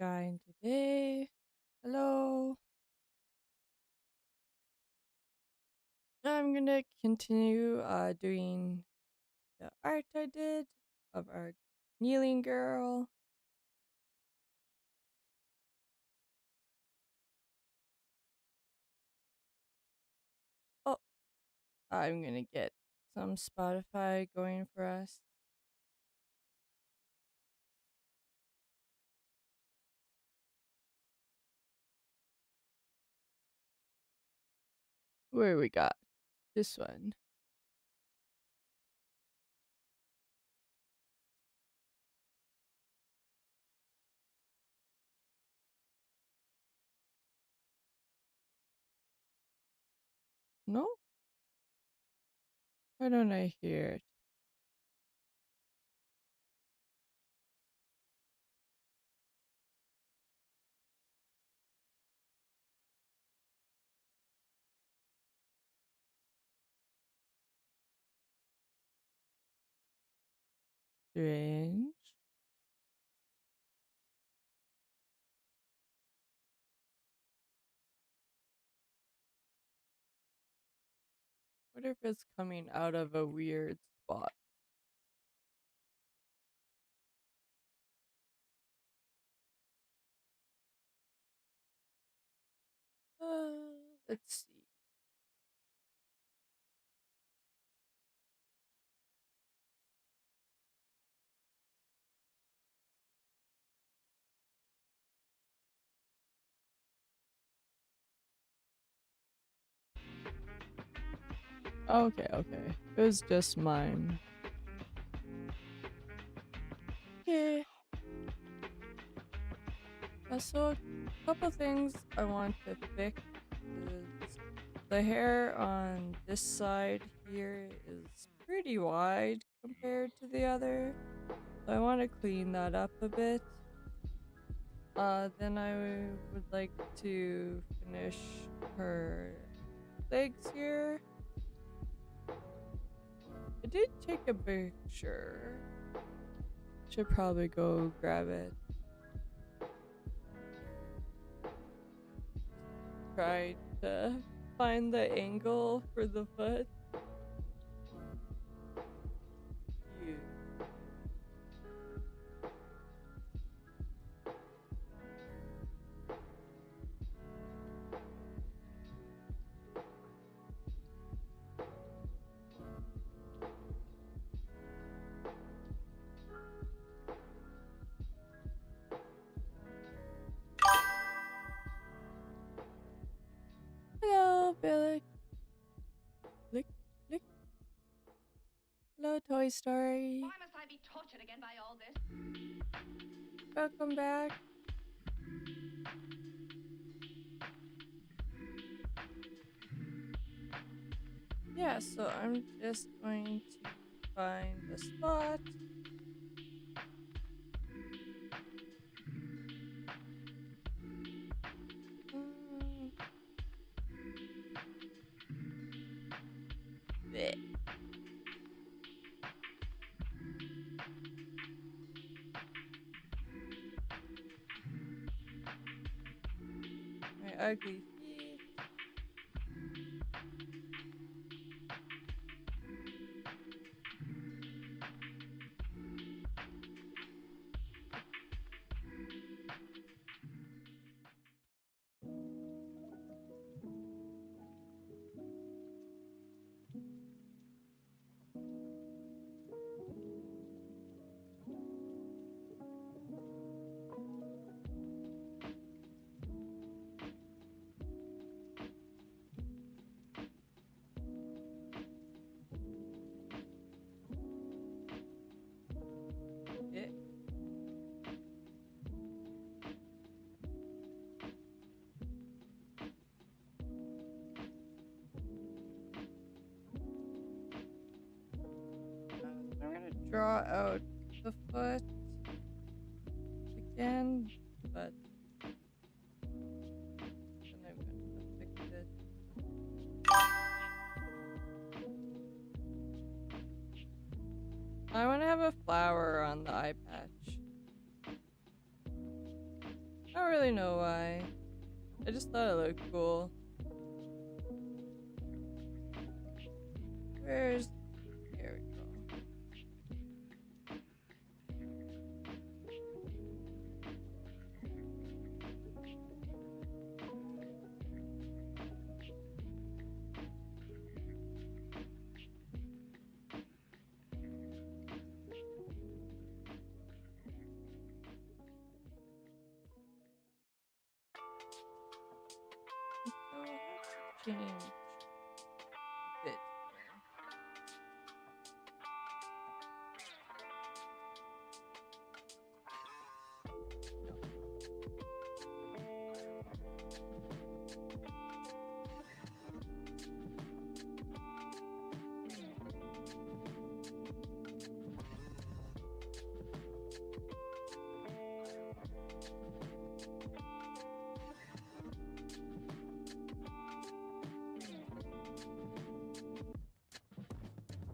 guy today. Hello. I'm gonna continue doing the art I did of our kneeling girl. Oh, I'm gonna get some Spotify going for us. Where we got this one? No? Why don't I hear it? Strange. What if it's coming out of a weird spot? Let's see. Okay, okay. It was just mine. Yeah. So a couple things I want to fix is the hair on this side here is pretty wide compared to the other. So I want to clean that up a bit. Then I would like to finish her legs here. I did take a picture. Should probably go grab it. Try to find the angle for the foot. You. Hello, Billy. Lick, lick. Hello, Toy Story. Why must I be tortured again by all this? Welcome back. Yeah, so I'm just going to find the spot. Mm, bleh. My ugly feet. Bleh. I'm gonna draw out the foot again, but then I'm gonna fix it. I want to have a flower on the eye patch. really know why. I just thought it looked cool. Where's... Here we go. So I'll have to change a bit here.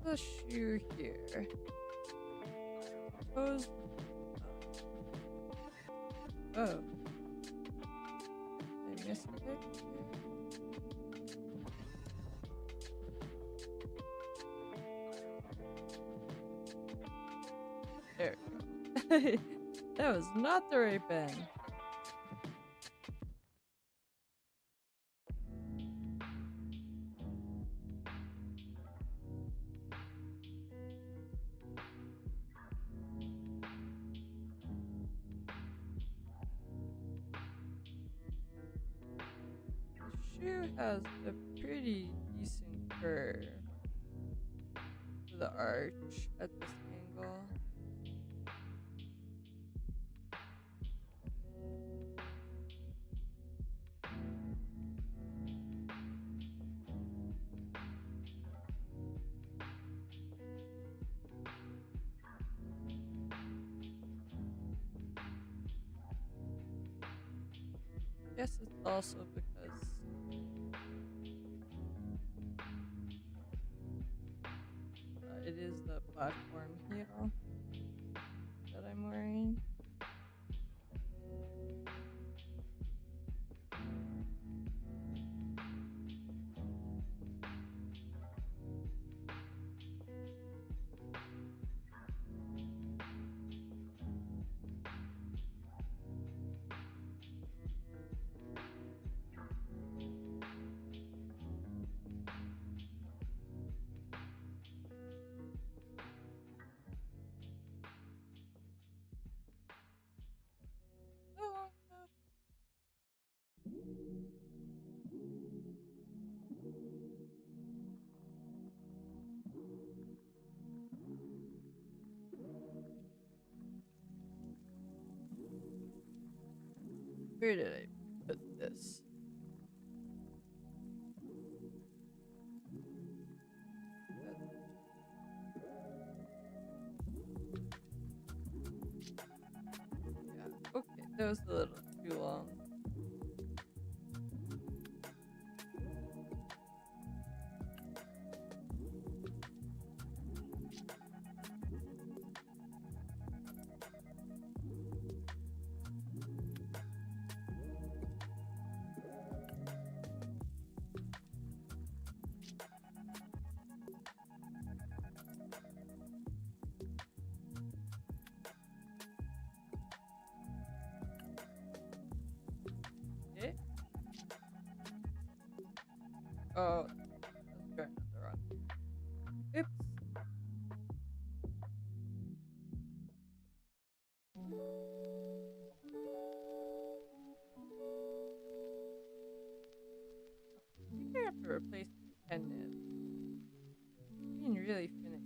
The shoe here. Suppose. Oh. I missed it. There we go. That was not the right bend. The shoe has a pretty decent curve for the arch at this angle. Guess it's also because it is the platform heel that I'm wearing. Oh, no. Where did I put this? Yeah, okay, that was a little too long. Okay. Oh, let's try another one. Oops. I think I have to replace the pen nib. Being really finicky.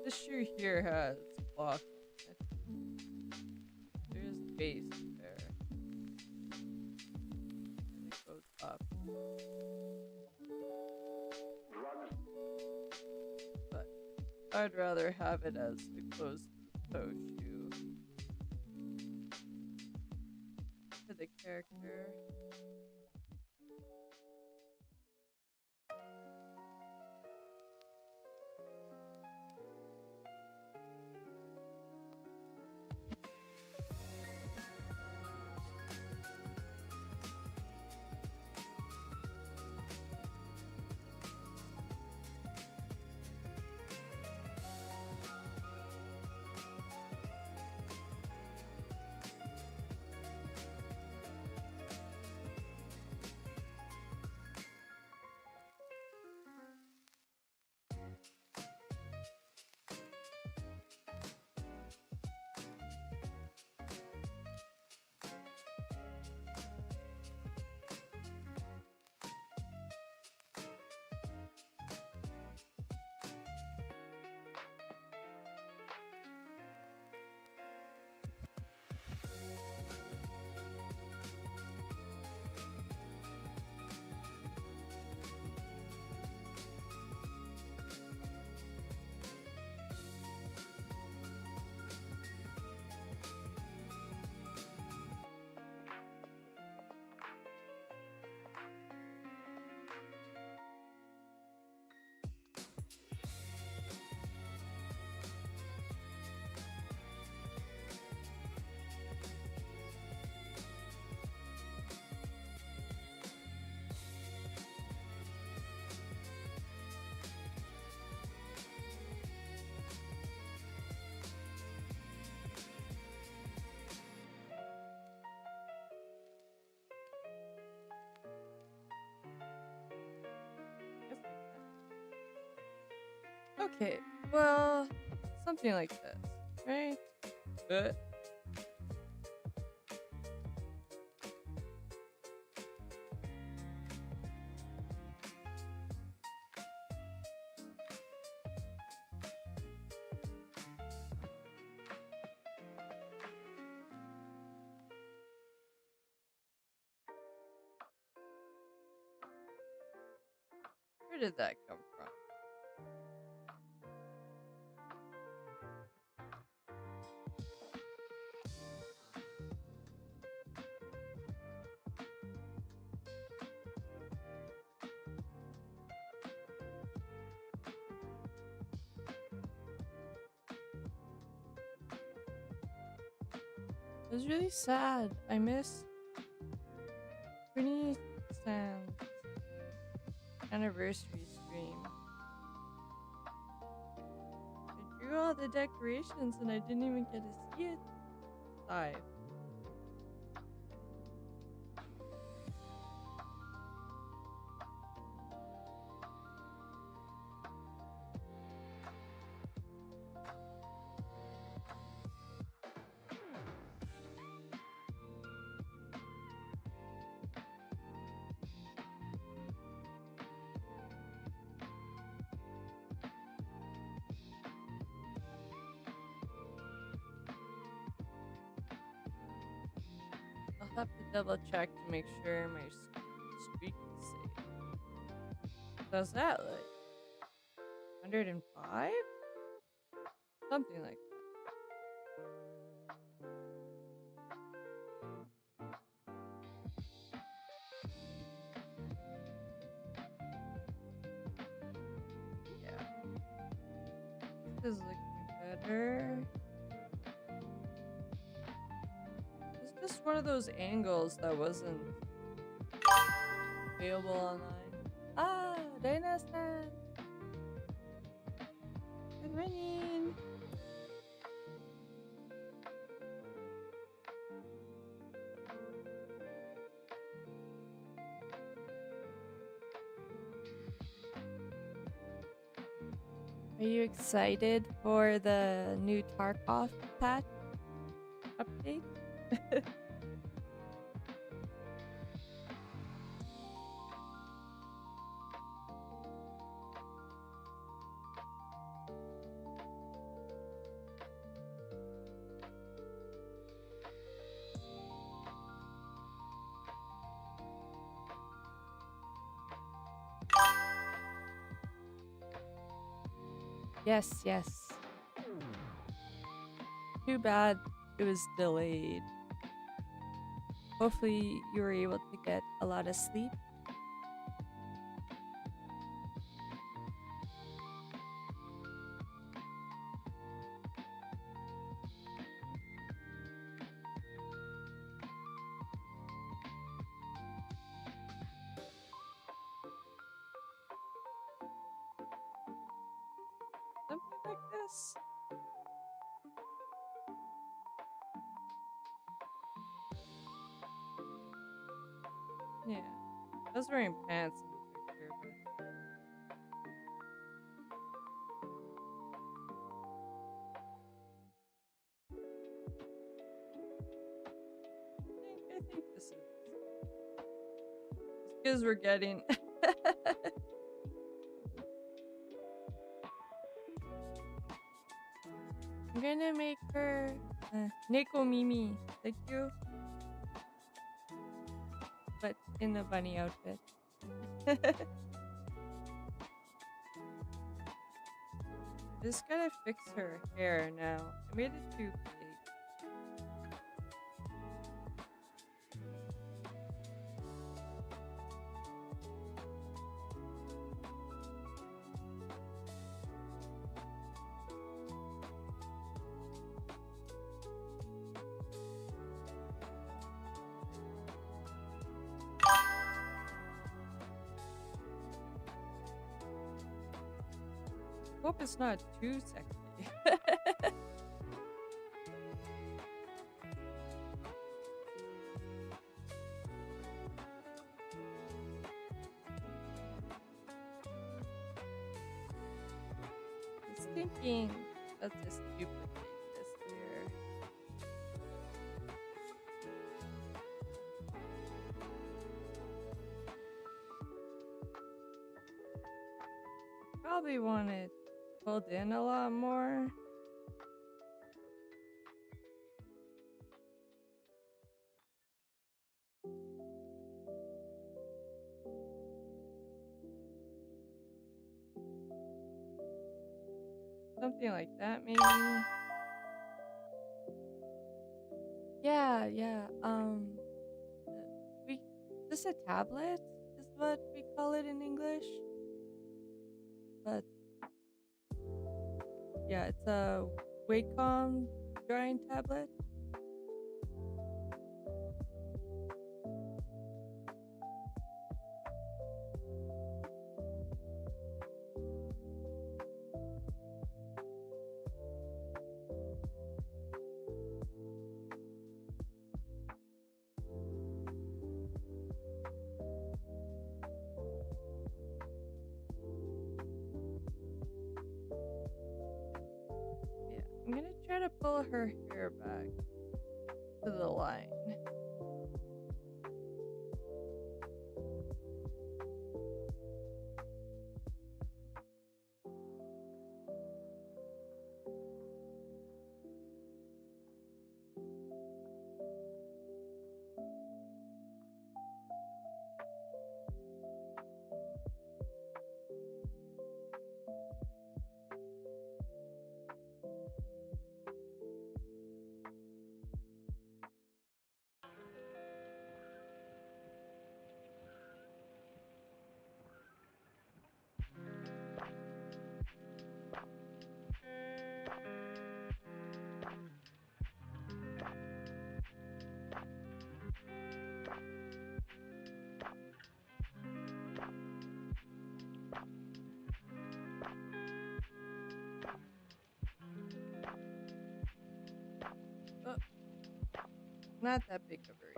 this shoe here has cloth on it. There's base there. And it goes up. But I'd rather have it as a closed toe shoe for the character. Okay, well, something like this, right? But where did that come from? It was really sad. I miss Trinity Sands anniversary stream. I drew all the decorations and I didn't even get to see it live. I'll have to double check to make sure my streak is safe. Does that like 105? Something like that. Yeah. This is looking better. It's just one of those angles that wasn't available online. Ah, Reina-san! Good morning! Are you excited for the new Tarkov patch update? Yes, yes. Too bad it was delayed. Hopefully you were able to get a lot of sleep. Something like this. Yeah. I was wearing pants in the picture, but I think this is as good as we're getting. I'm gonna make her Neko Mimi, like you, but in a bunny outfit. Just gotta fix her hair now. I made it too big. Hope it's not too sexy. Just thinking, let's just duplicate this here. Probably want it pulled in a lot more. Something like that, maybe. Yeah, yeah. We this a tablet is what we call it in English, but yeah, it's a Wacom drawing tablet. Yeah, I'm gonna try to pull her hair back to the line. Oh, not that big of a reach.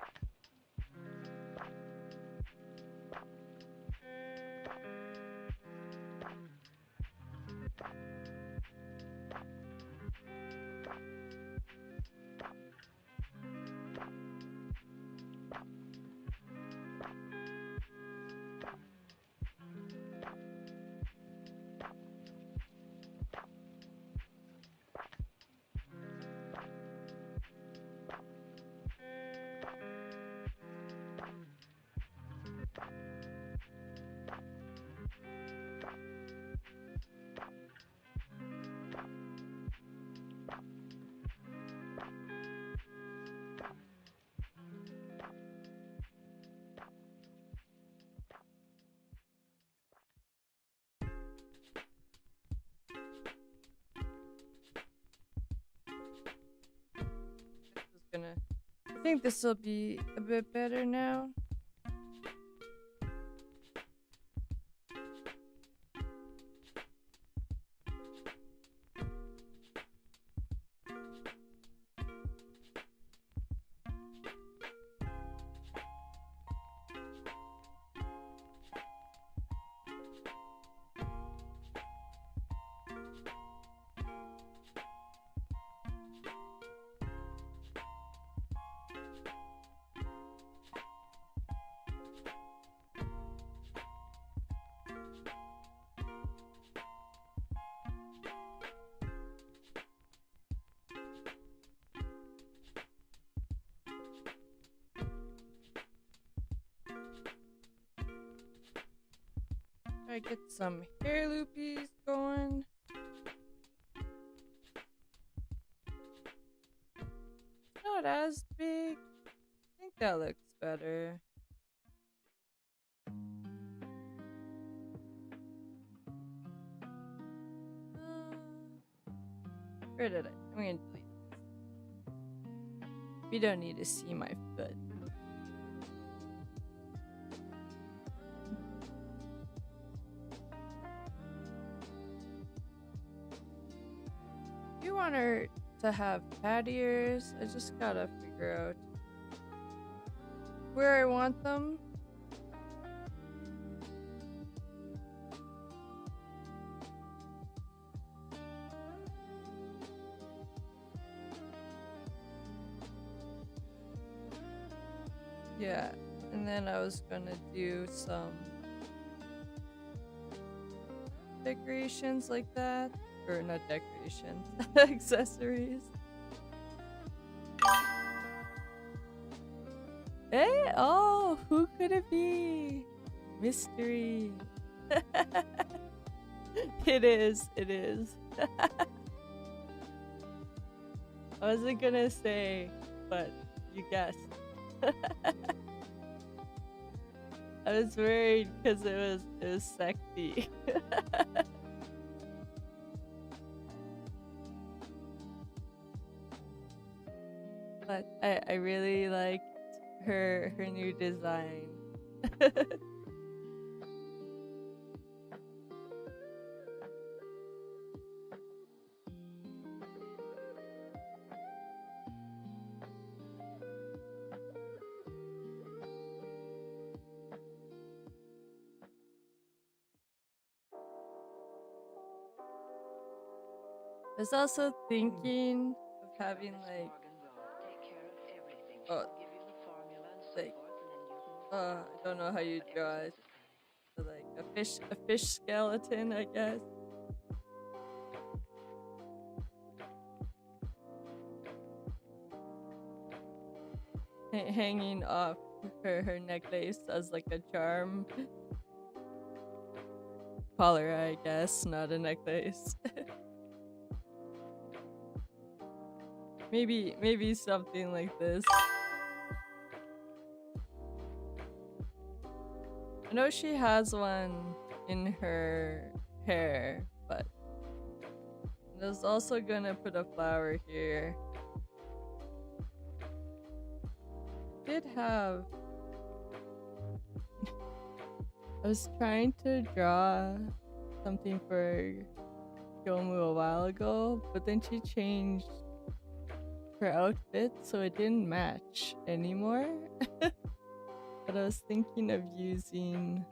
I think this will be a bit better now. Try to get some hair loopies going. Not as big. I think that looks better. Where did I? I'm gonna delete this. We don't need to see my foot. You want her to have cat ears? I just gotta figure out where I want them. Yeah, and then I was gonna do some decorations like that. Or not decorations, accessories. Hey, oh, who could it be? Mystery. It is. I wasn't gonna say, but you guessed. I was worried because it was sexy. But I really liked her new design. I was also thinking of having like like I don't know how you draw it, but like a fish skeleton, I guess. Hanging off her necklace as like a charm. Collar, I guess, not a necklace. Maybe something like this. I know she has one in her hair, but I was also gonna put a flower here. Did have I was trying to draw something for Yomu a while ago, but then she changed her outfit so it didn't match anymore. But I was thinking of using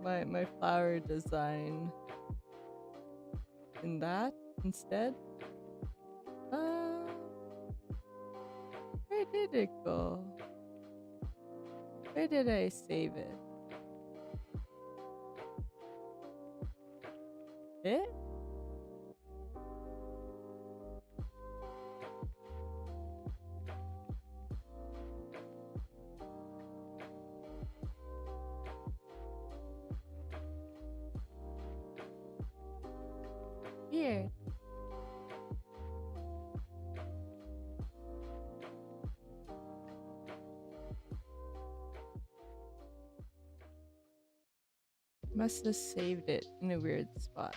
my flower design in that instead. Where did it go? Where did I save it? It? Here. Must have saved it in a weird spot.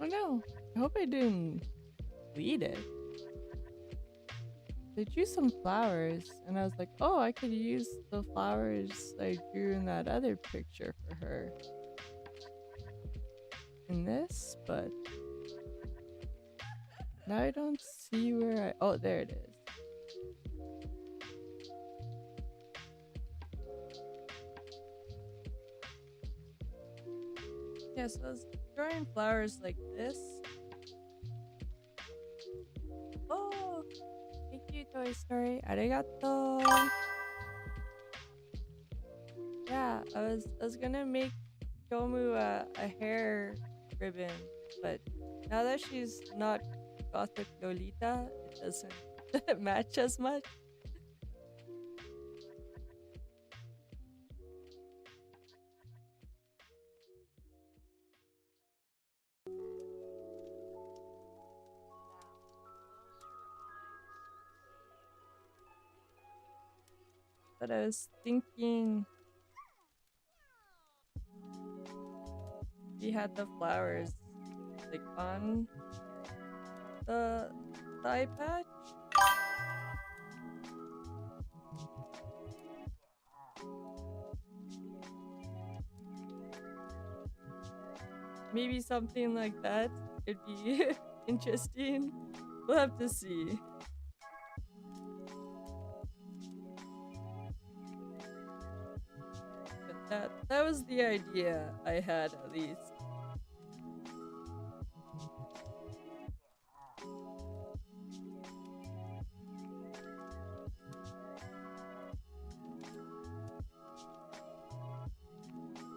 Oh no, I hope I didn't bleed it. They drew some flowers, and I was like, oh, I could use the flowers I drew in that other picture for her in this, but now I don't see where I. Oh, there it is. Yeah, so I was drawing flowers like this. Oh, thank you, Toy Story. Arigato. Yeah, I was gonna make Shomu a hair ribbon, but now that she's not Gothic Lolita, it doesn't match as much. But I was thinking she had the flowers like on the eye patch. Maybe something like that could be interesting. We'll have to see. But that was the idea I had, at least.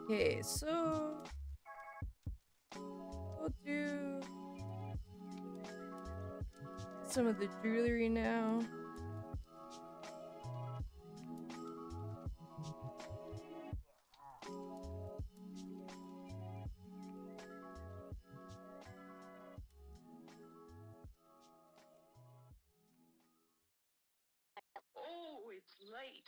Okay, so we'll do some of the jewelry now. Oh, it's late.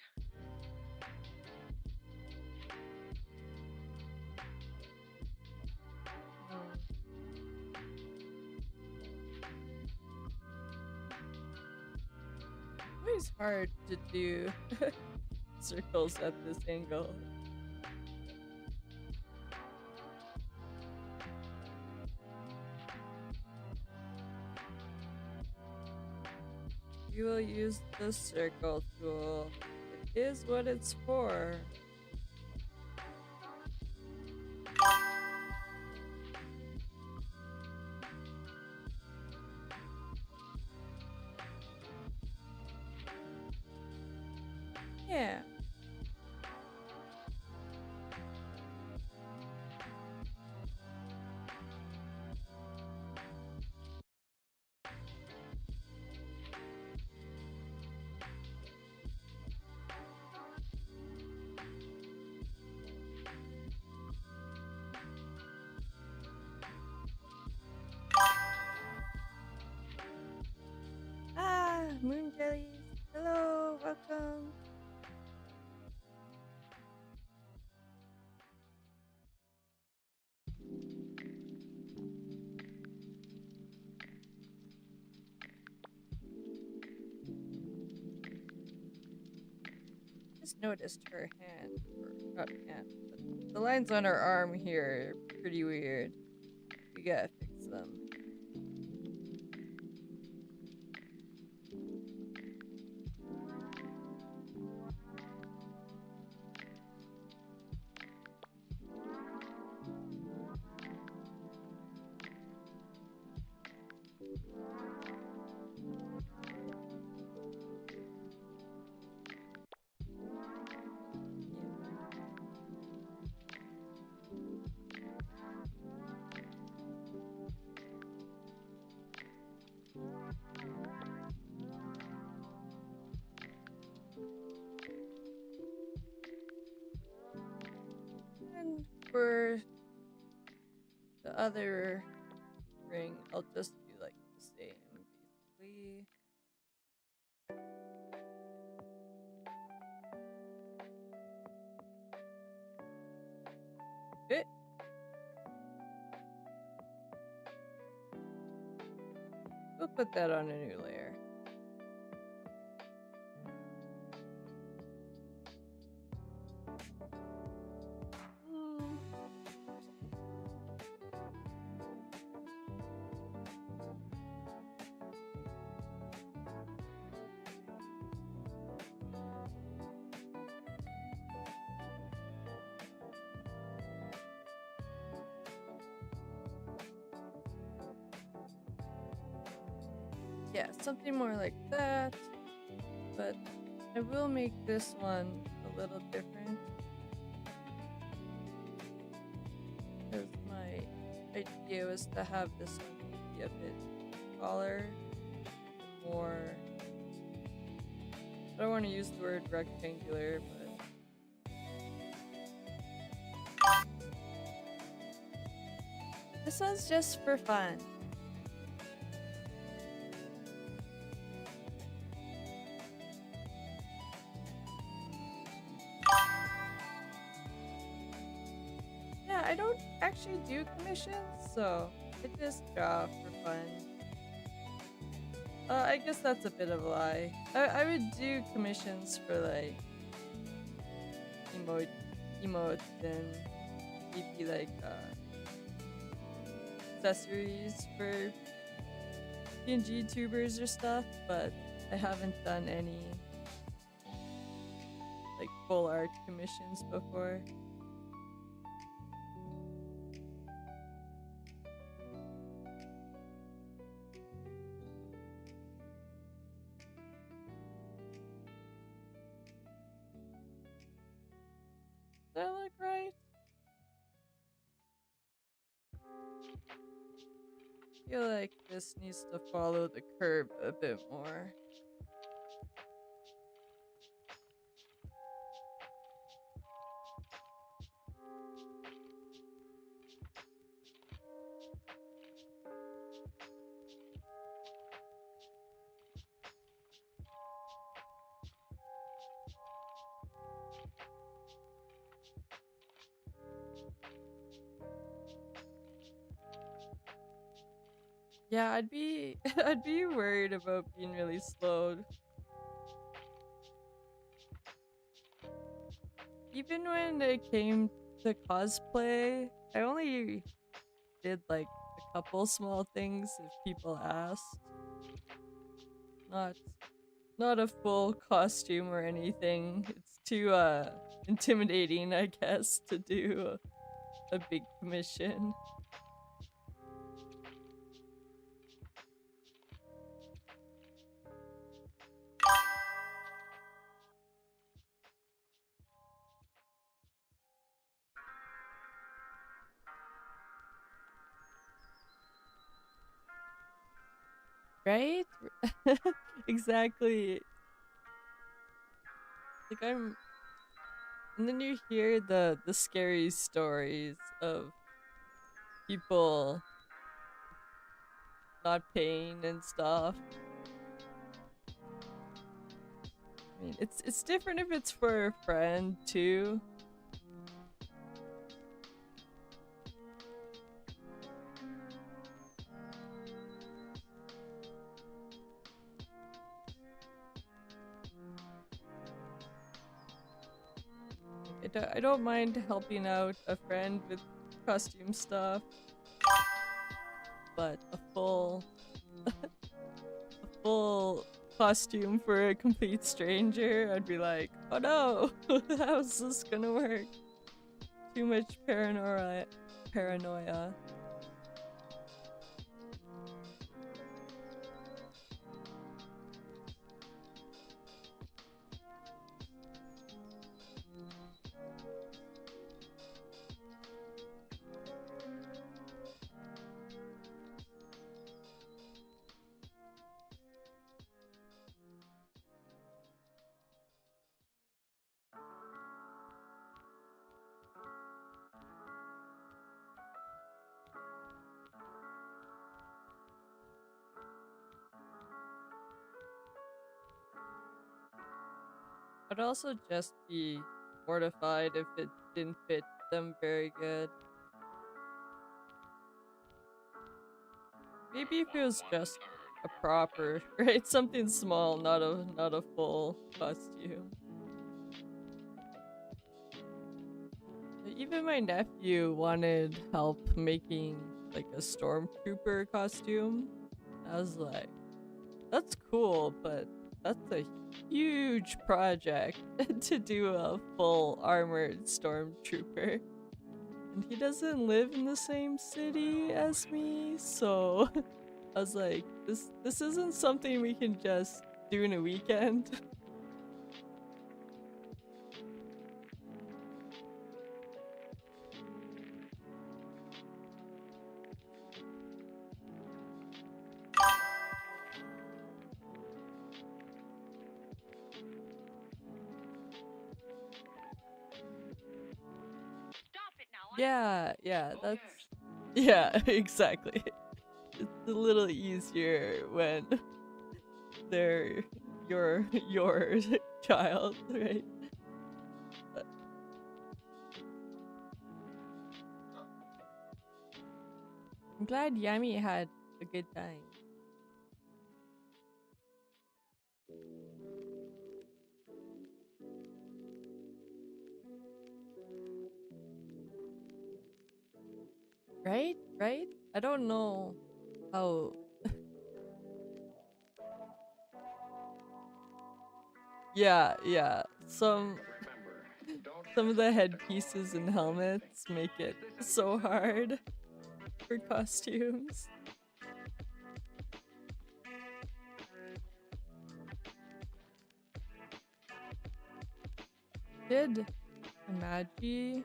Always hard to do circles at this angle. You will use the circle tool. It is what it's for. Yeah. Ah, moon jellies. Hello, welcome. Just noticed her hand, or not hand, but the lines on her arm here are pretty weird. We gotta fix them. And for the other ring, I'll just do like the same, basically. Eh. we'll put that on a new layer. Hmm. Yeah, something more like that. But I will make this one a little different. Because my idea was to have this one be a bit taller and more. I don't want to use the word rectangular, but this one's just for fun. Yeah, I don't actually do commissions, so I just draw for fun. I guess that's a bit of a lie. I would do commissions for like emotes and maybe like accessories for PNG tubers or stuff, but I haven't done any like full art commissions before. Does that look right? I feel like this needs to follow the curve a bit more. Yeah, I'd be I'd be worried about being really slowed. Even when it came to cosplay, I only did like a couple small things if people asked. Not not a full costume or anything. It's too intimidating, I guess, to do a big commission. Right? Exactly. Like I'm and then you hear the scary stories of people not paying and stuff. I mean, it's different if it's for a friend too. I don't mind helping out a friend with costume stuff, but a full costume for a complete stranger, I'd be like, oh no, how's this gonna work? Too much paranoia. I'd also just be mortified if it didn't fit them very good. Maybe if it was just a proper, right? Something small, not a full costume. Even my nephew wanted help making like a stormtrooper costume. I was like, that's cool, but that's a huge project to do a full armored stormtrooper. And he doesn't live in the same city as me, so I was like, this isn't something we can just do in a weekend. Stop it now. Yeah, Oh, that's yes. yeah, exactly. It's a little easier when they're your child, right? But I'm glad Yami had a good time. Right? Right? I don't know how. Yeah. Some of the headpieces and helmets make it so hard for costumes. Did Magi,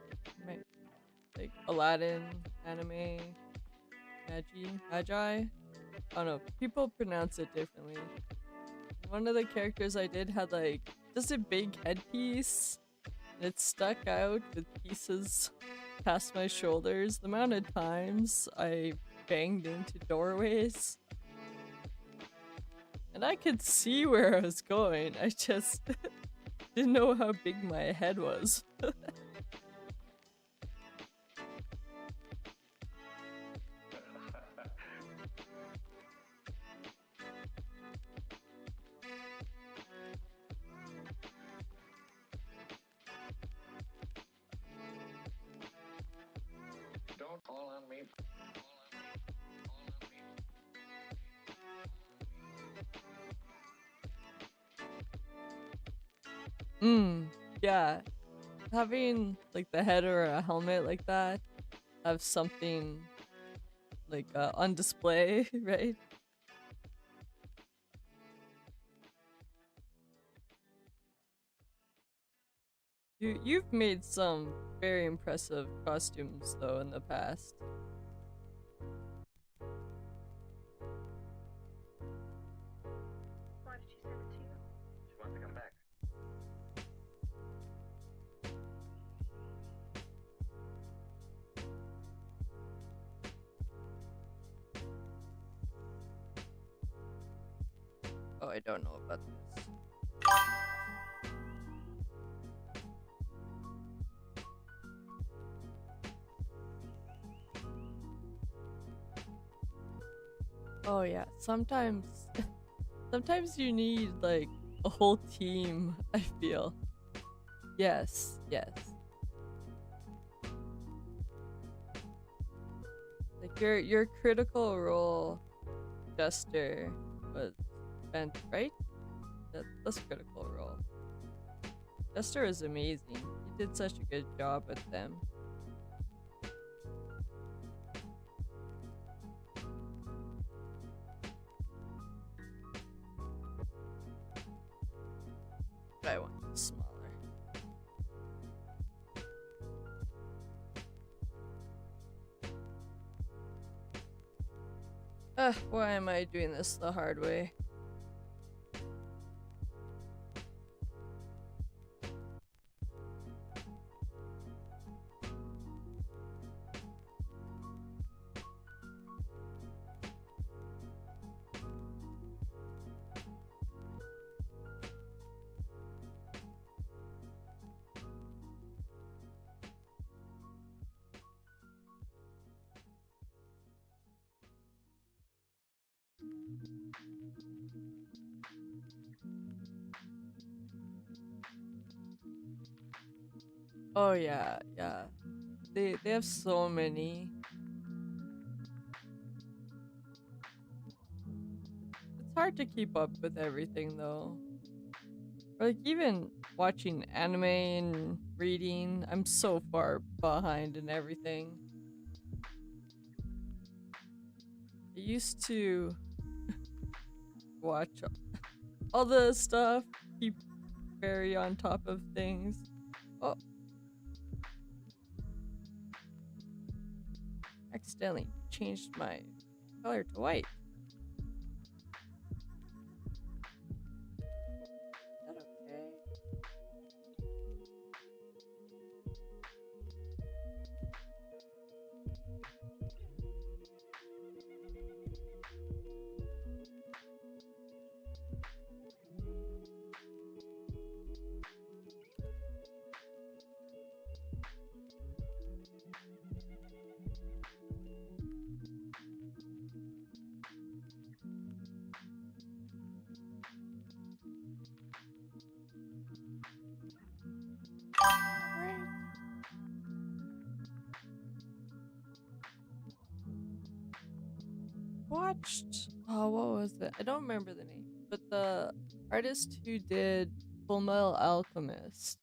like Aladdin anime, Magi? I don't know. People pronounce it differently. One of the characters I did had like just a big headpiece. And it stuck out with pieces past my shoulders. The amount of times I banged into doorways. And I could see where I was going. I just didn't know how big my head was. Don't call on me. Yeah. Having like the head or a helmet like that, have something like on display, right? You've made some very impressive costumes though in the past. Why did she send it to you? She wants to come back. Oh, I don't know about this. Oh yeah, sometimes you need like a whole team, I feel. Yes. Like your critical role, Jester, was spent, right? That's critical role. Jester is amazing. He did such a good job with them. I want it smaller. Ugh, why am I doing this the hard way? Oh yeah, yeah. They have so many. It's hard to keep up with everything though. Or, like even watching anime and reading, I'm so far behind in everything. I used to watch all the stuff, keep very on top of things. Oh, accidentally changed my color to white. Is that okay? Alright. Watched. Oh, what was it? I don't remember the name, but the artist who did Full Metal Alchemist.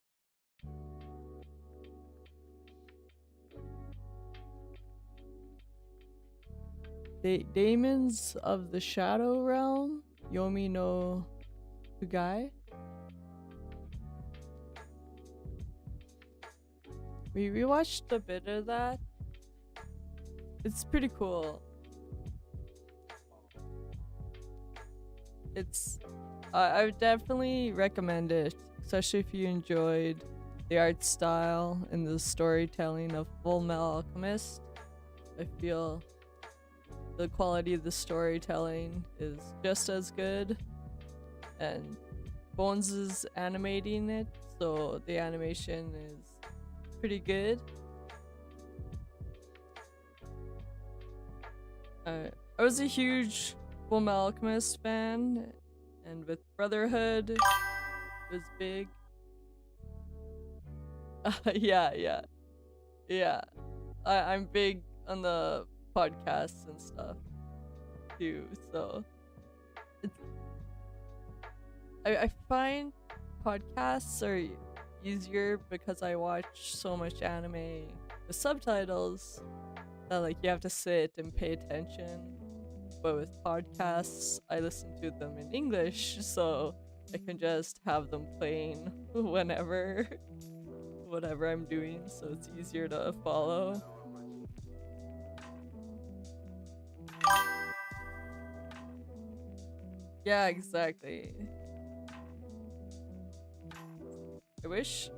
Daemons of the Shadow Realm, Yomi no Tsugai. We watched a bit of that. It's pretty cool. It's I would definitely recommend it, especially if you enjoyed the art style and the storytelling of Full Metal Alchemist. I feel the quality of the storytelling is just as good, and Bones is animating it, so the animation is pretty good. I was a huge Full Metal Alchemist fan, and with Brotherhood, it was big. Yeah. I'm big on the podcasts and stuff too, so it's I find podcasts are easier because I watch so much anime with subtitles that like you have to sit and pay attention. But with podcasts, I listen to them in English, so I can just have them playing whenever whatever I'm doing, so it's easier to follow. Yeah, exactly. I wish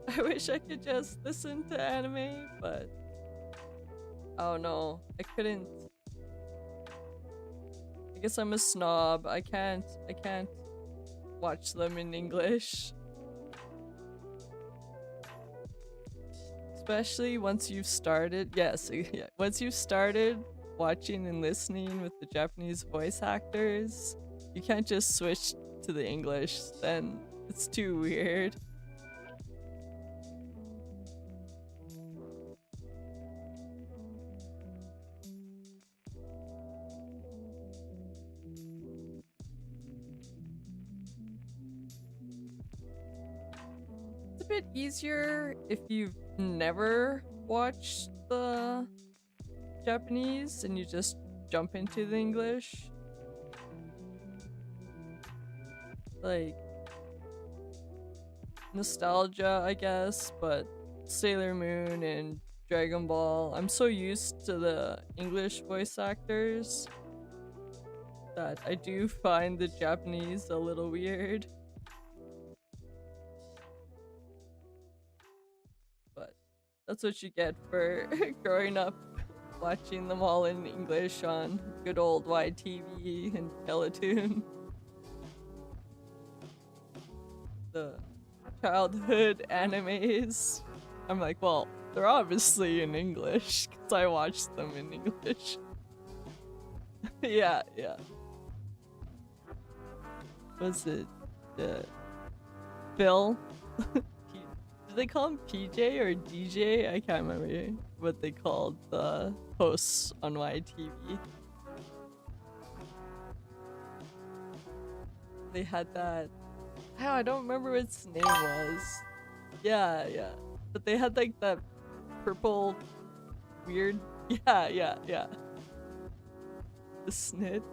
I could just listen to anime, but oh no, I couldn't. I guess I'm a snob. I can't watch them in English. Especially once you've started, yes, yeah, once you've started watching and listening with the Japanese voice actors, you can't just switch to the English, then it's too weird. It's a bit easier if you've never watched the Japanese and you just jump into the English. Like, nostalgia, I guess, but Sailor Moon and Dragon Ball, I'm so used to the English voice actors that I do find the Japanese a little weird. But that's what you get for growing up watching them all in English on good old YTV and Teletoon. The childhood animes. I'm like, well, they're obviously in English because I watched them in English. Yeah. Was it Phil? He, they call him PJ or DJ? I can't remember what they called the hosts on YTV. They had that. Oh, I don't remember what its name was. Yeah. But they had like that purple weird. Yeah. The snit.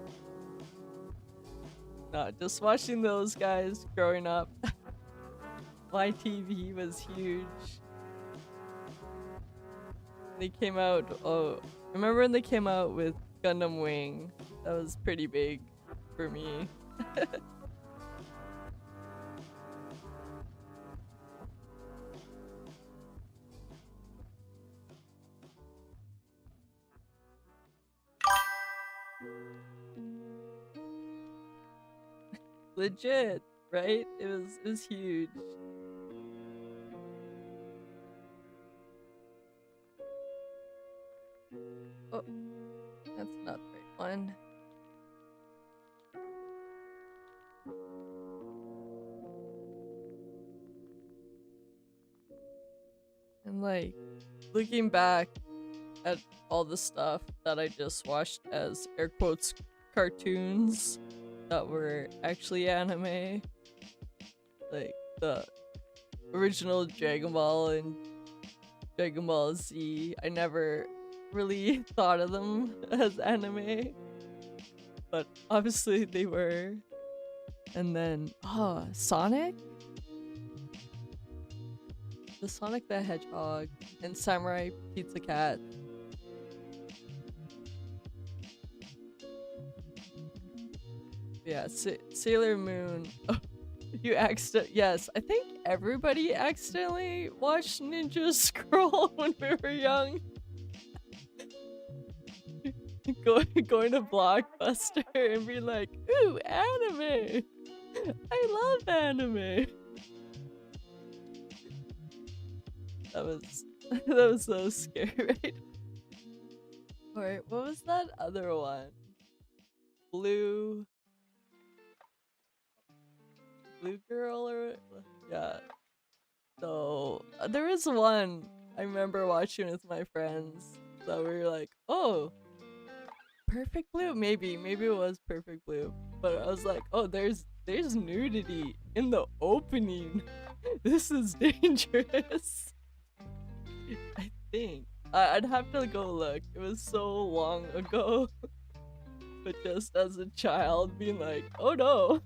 No, just watching those guys growing up. YTV was huge. They came out. Oh, I remember when they came out with Gundam Wing. That was pretty big for me. Legit, right? It was huge. Oh, that's not the right one. And like looking back at all the stuff that I just watched as air quotes cartoons that were actually anime, like the original Dragon Ball and Dragon Ball Z, I never really thought of them as anime, but obviously they were. And then Sonic, the Sonic the Hedgehog and Samurai Pizza Cat. Yeah, Sailor Moon. You yes, I think everybody accidentally watched Ninja Scroll when we were young. Going to Blockbuster and be like, ooh, anime! I love anime! That was so scary, right? Alright, what was that other one? Blue Girl or yeah. So there was one I remember watching with my friends that we were like, oh, Perfect Blue, maybe it was Perfect Blue, but I was like, oh, there's nudity in the opening. This is dangerous. I think I'd have to go look. It was so long ago. But just as a child being like, oh no.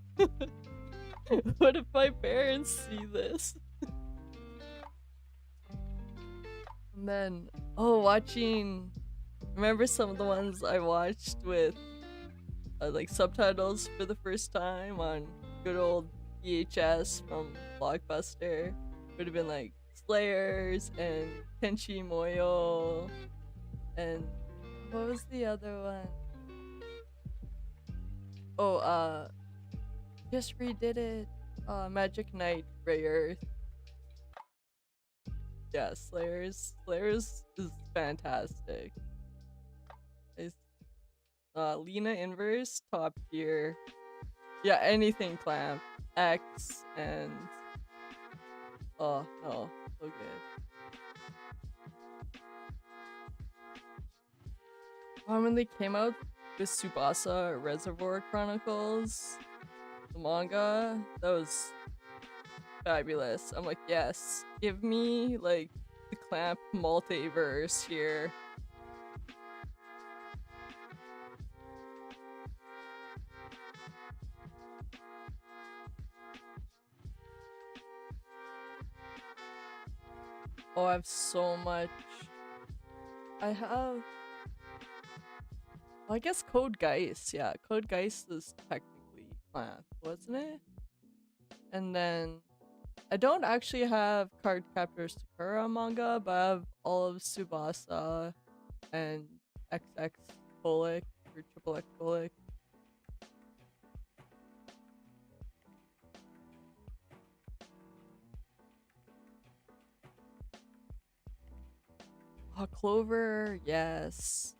What if my parents see this? And then, watching. Remember some of the ones I watched with like subtitles for the first time on good old VHS from Blockbuster? Would have been like Slayers and Tenchi Moyo. And what was the other one? Oh, just redid it. Magic Knight Grey Earth. Yeah, Slayers is fantastic. It's Lena Inverse, top tier. Yeah, anything Clamp, X, and oh no, so good. When they came out with Tsubasa Reservoir Chronicles, the manga, that was fabulous. I'm like, yes, give me like the Clamp multiverse here. Oh, I have so much. I have. Well, I guess Code Geass. Yeah, Code Geass is technically Clamp, wasn't it? And then I don't actually have Card Captor Sakura manga, but I have all of Tsubasa and XX Colic or Triple X Colic. Clover, yes.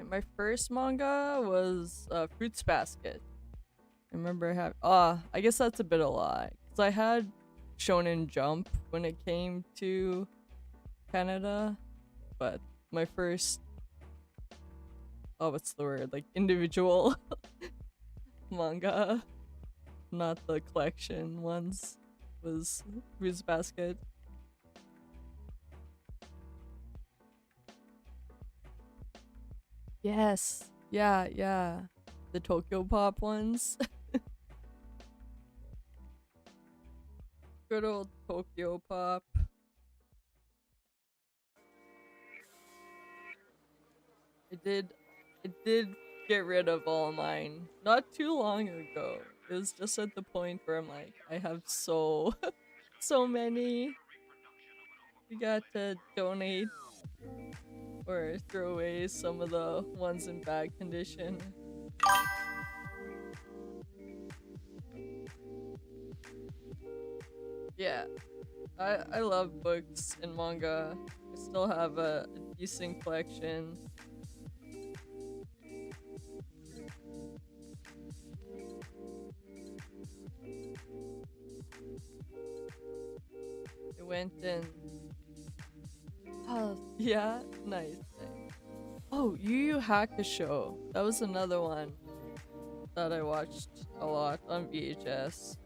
My first manga was Fruits Basket. I remember having. I guess that's a bit of a lie. Because I had Shonen Jump when it came to Canada, but my first, oh, what's the word? Like individual manga, not the collection ones, was Fruits Basket. Yes. Yeah, yeah. The Tokyo Pop ones. Good old Tokyo Pop. I did get rid of all mine not too long ago. It was just at the point where I'm like, I have so so many. We got to donate or throw away some of the ones in bad condition. Yeah, I love books and manga. I still have a decent collection. It went in. Oh, yeah, nice, nice. Oh, Yu Yu Hakusho. That was another one that I watched a lot on VHS.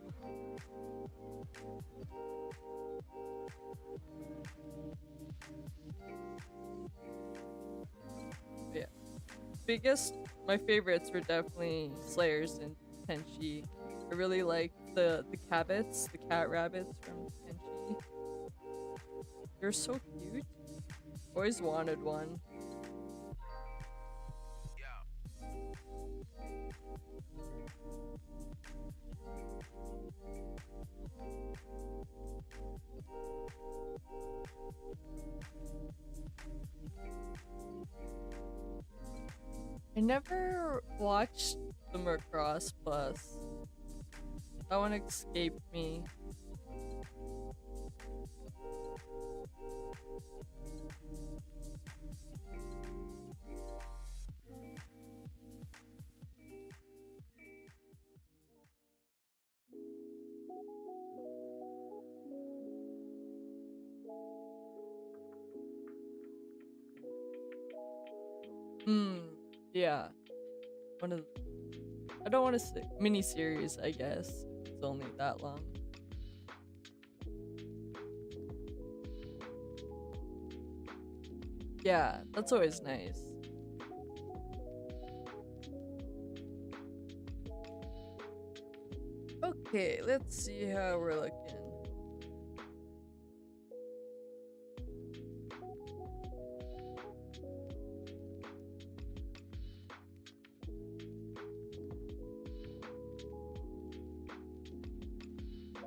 Yeah, my favorites were definitely Slayers and Tenchi. I really like the Cabbits, the cat rabbits from Tenchi. They're so cute. Always wanted one. I never watched the Macross Plus. That one escaped me. Hmm. Yeah. One of the, I don't want to say miniseries, I guess. If it's only that long. Yeah, that's always nice. Okay, let's see how we're looking.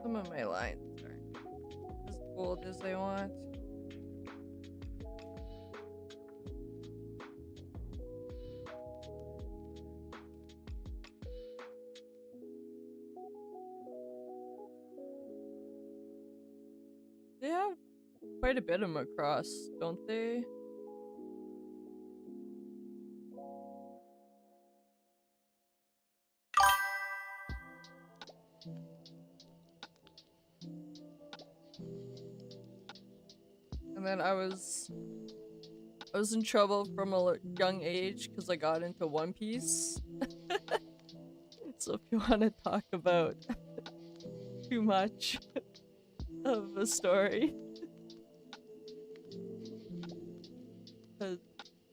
Some of my lines aren't as bold as I want. They have quite a bit of Macross, don't they? And then I was in trouble from a young age because I got into One Piece. So if you want to talk about too much of a story, 'cause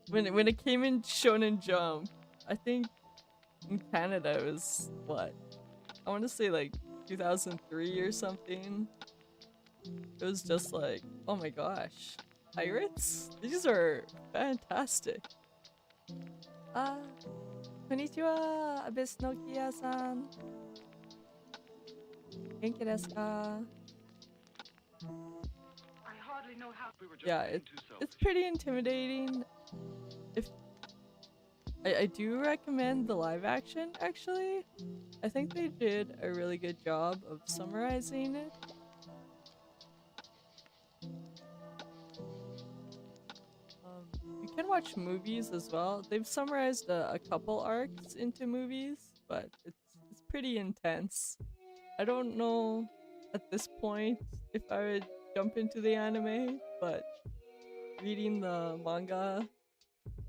when it came in Shonen Jump, I think in Canada it was what, I want to say like 2003 or something. It was just like, oh my gosh, pirates? These are fantastic. Ah, konnichiwa, Abyss Nokia-san. Genki desu ka? Yeah, it's pretty intimidating. If I do recommend the live action, actually. I think they did a really good job of summarizing it. You can watch movies as well. They've summarized a couple arcs into movies, but it's pretty intense. I don't know at this point if I would jump into the anime, but reading the manga,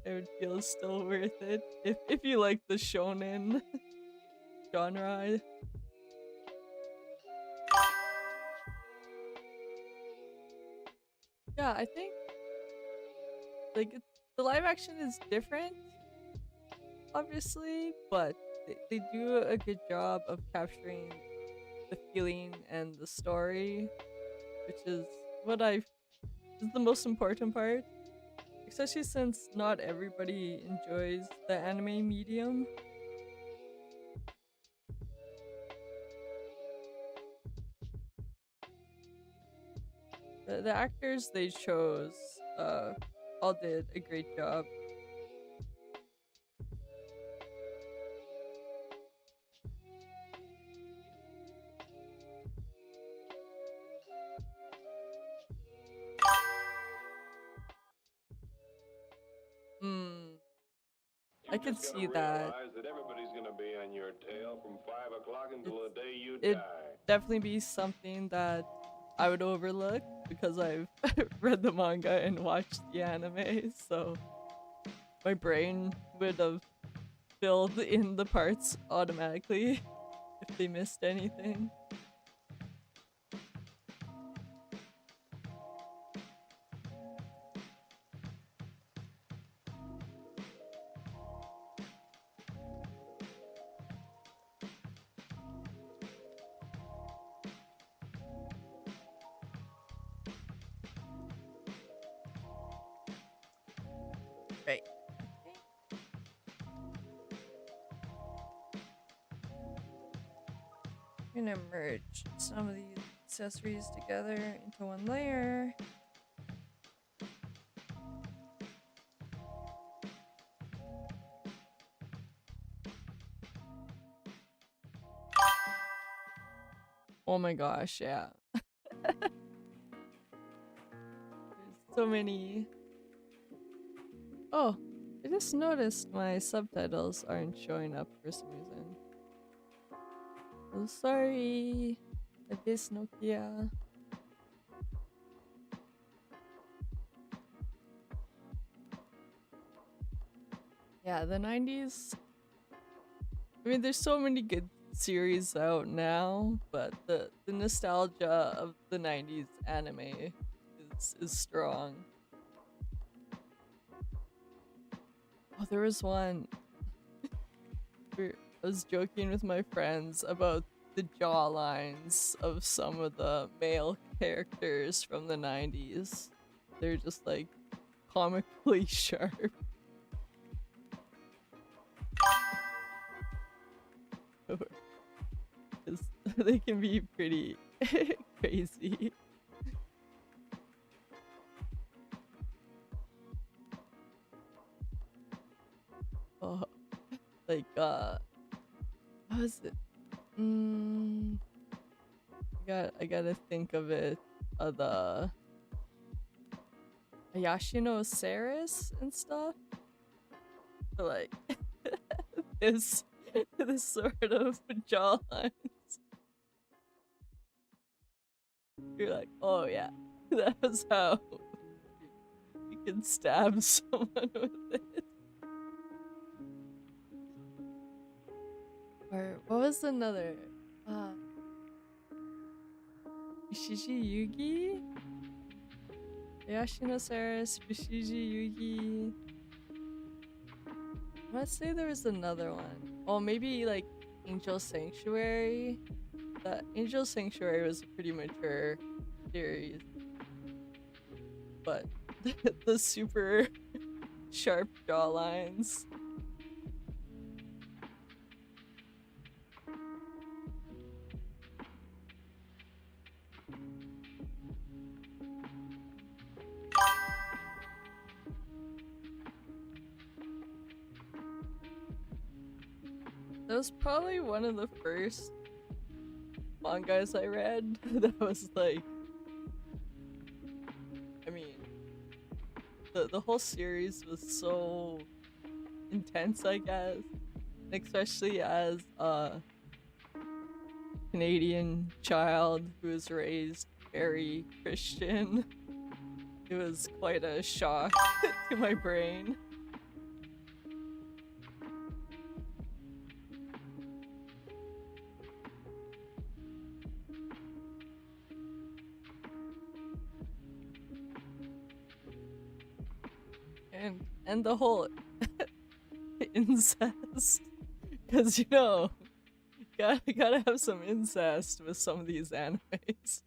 it would feel still worth it if you like the shonen genre. Yeah, I think like the live action is different, obviously, but they do a good job of capturing the feeling and the story, which is what I is the most important part, especially since not everybody enjoys the anime medium. The actors they chose all did a great job. Hmm, I could see that. That everybody's gonna be on your tail from 5 o'clock until the day you It'd die. definitely be something that I would overlook because I've read the manga and watched the anime, so my brain would have filled in the parts automatically if they missed anything. Right. I'm gonna merge some of these accessories together into one layer. Oh my gosh, yeah. There's so many. Oh, I just noticed my subtitles aren't showing up for some reason. Oh, sorry. Abyss Nokia. Yeah, the 90s. I mean, there's so many good series out now, but the nostalgia of the 90s anime is strong. Oh, there was one where I was joking with my friends about the jawlines of some of the male characters from the 90s. They're just like comically sharp. They can be pretty crazy. Oh, like what was it? I gotta think of it. The Ayashino Saris and stuff. But like this sort of jawlines. You're like, oh yeah, that was how you can stab someone with it. Or what was another? Bishiji Yugi? Yashino Saris, Bishiji Yugi. I want to say there was another one. Oh, maybe like Angel Sanctuary. The Angel Sanctuary was a pretty mature series. But the super sharp jawlines. That was probably one of the first mangas I read that was like, I mean, the whole series was so intense, I guess, especially as Canadian child who was raised very Christian. It was quite a shock to my brain. And the whole incest, because gotta have some incest with some of these animes.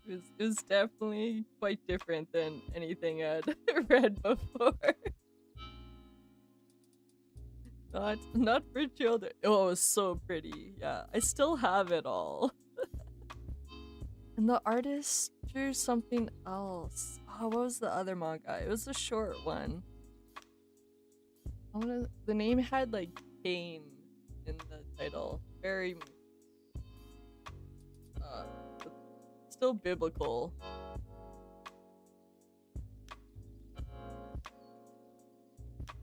It was definitely quite different than anything I'd read before. Not for children. Oh, it was so pretty. Yeah, I still have it all. And the artist drew something else. Oh, what was the other manga? It was a short one. The name had like Cain in the title. Very still biblical.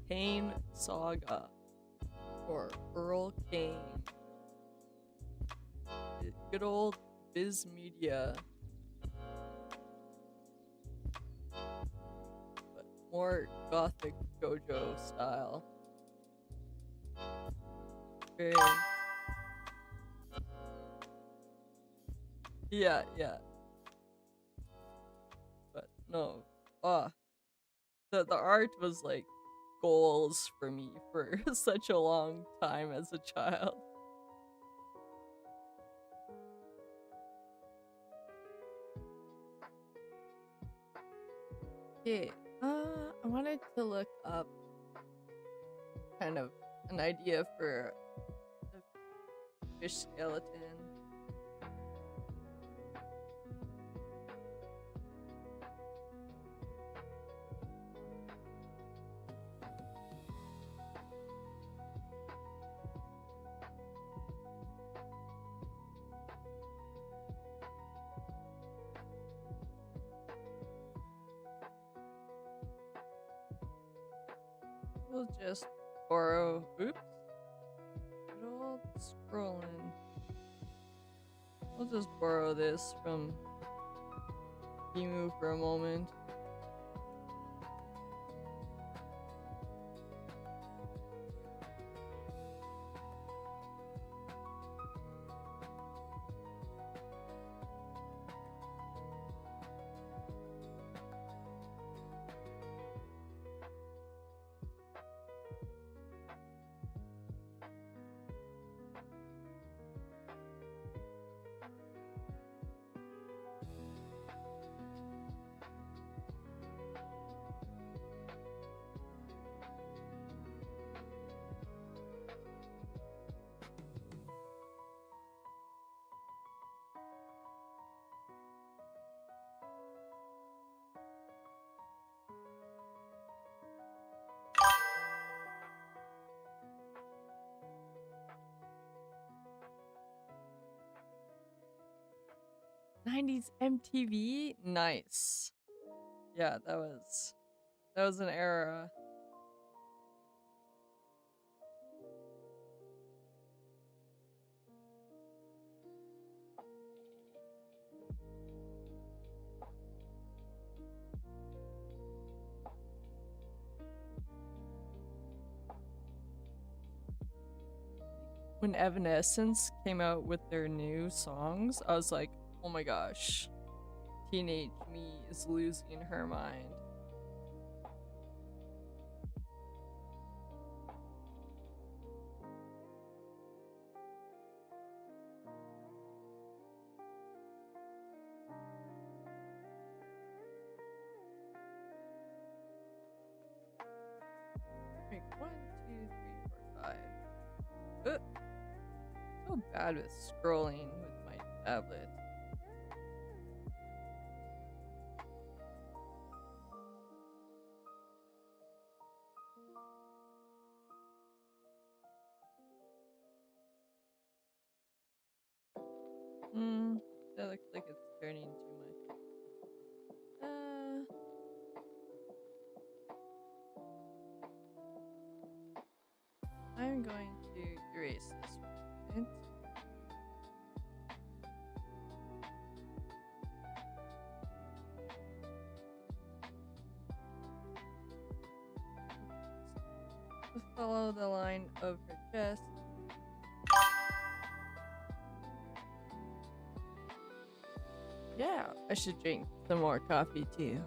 Cain Saga, or Earl Cain. Good old Viz Media, but more gothic JoJo style. Very. Yeah. But no, the art was like goals for me for such a long time as a child. Okay, I wanted to look up kind of an idea for a fish skeleton. We'll just borrow. Oops. Good old scrolling. We'll just borrow this from Emu for a moment. '90s MTV? Nice. Yeah, that was an era. When Evanescence came out with their new songs, I was like, oh my gosh, teenage me is losing her mind. Wait, 1, 2, 3, 4, 5. So bad with scrolling with my tablet. I'm going to erase this one. Follow the line of her chest. Yeah, I should drink some more coffee too.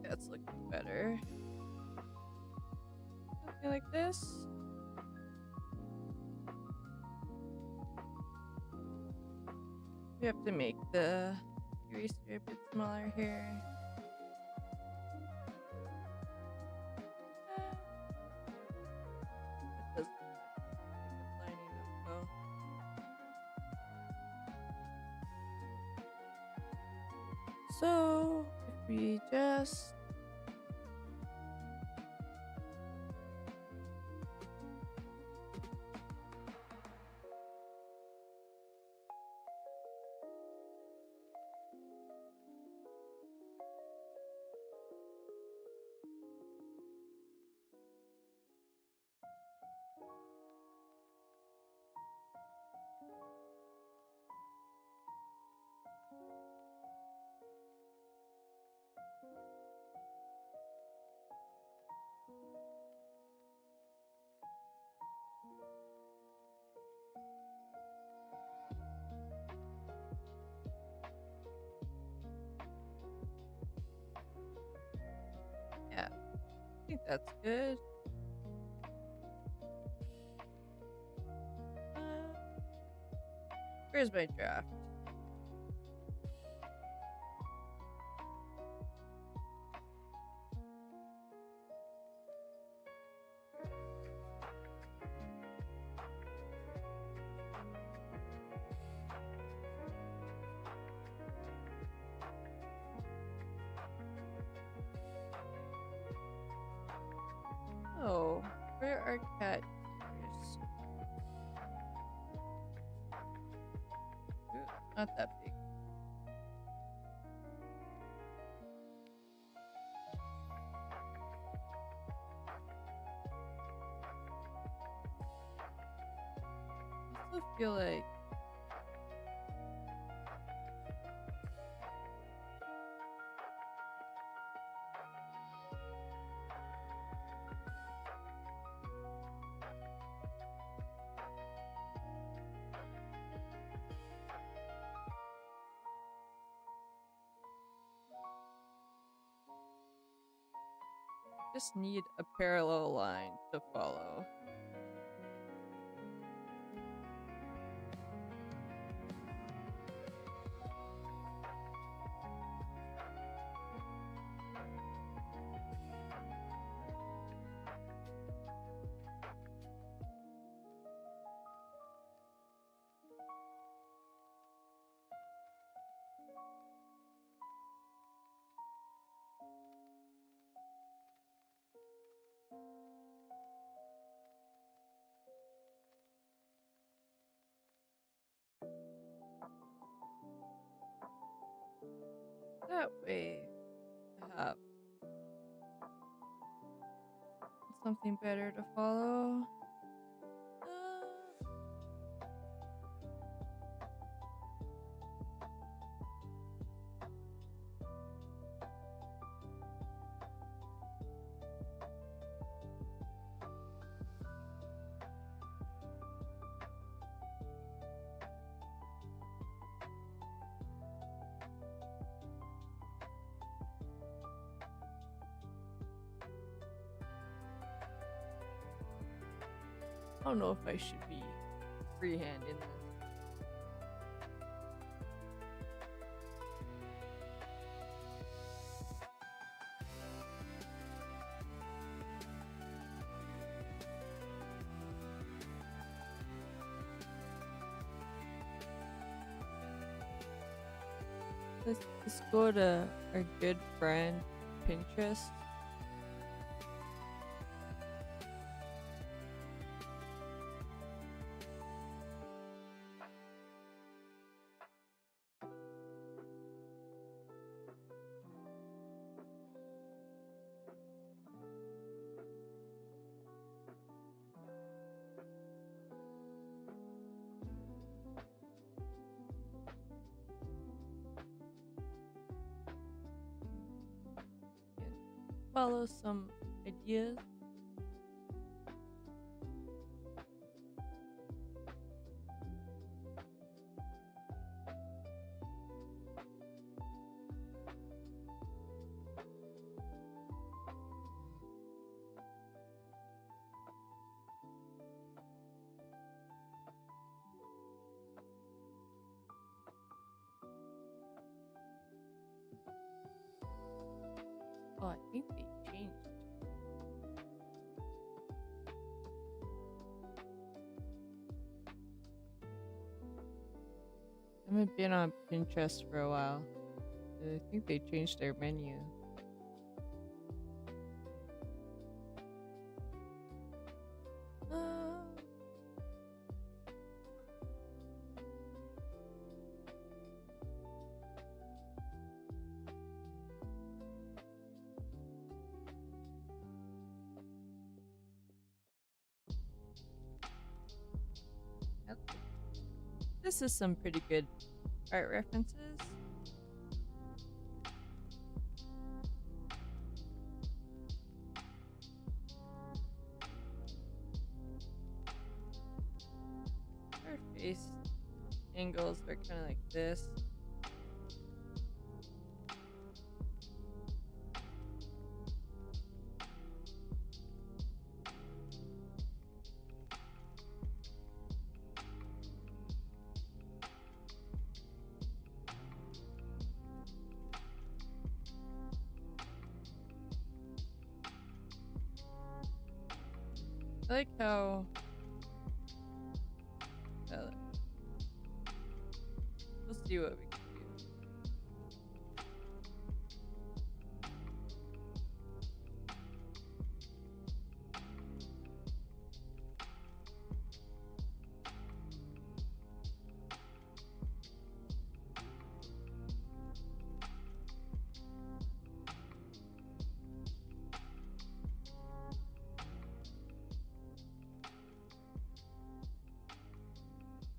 That's looking better. Something like this. We have to make the eraser a bit smaller here. It doesn't look like it's lining up though. So if we just yeah, I think that's good. Where's my draft? Oh, where are cat ears? Ooh, not that big. I still feel like just need a parallel line to follow. that way I have something better to follow. Uh, I don't know if I should be freehanding this. Let's go to our good friend Pinterest. And follow some ideas. Oh, I think they changed. I haven't been on Pinterest for a while. I think they changed their menu. Uh, okay. This is some pretty good art references. Our face angles are kind of like this. I like how we'll see what we can do.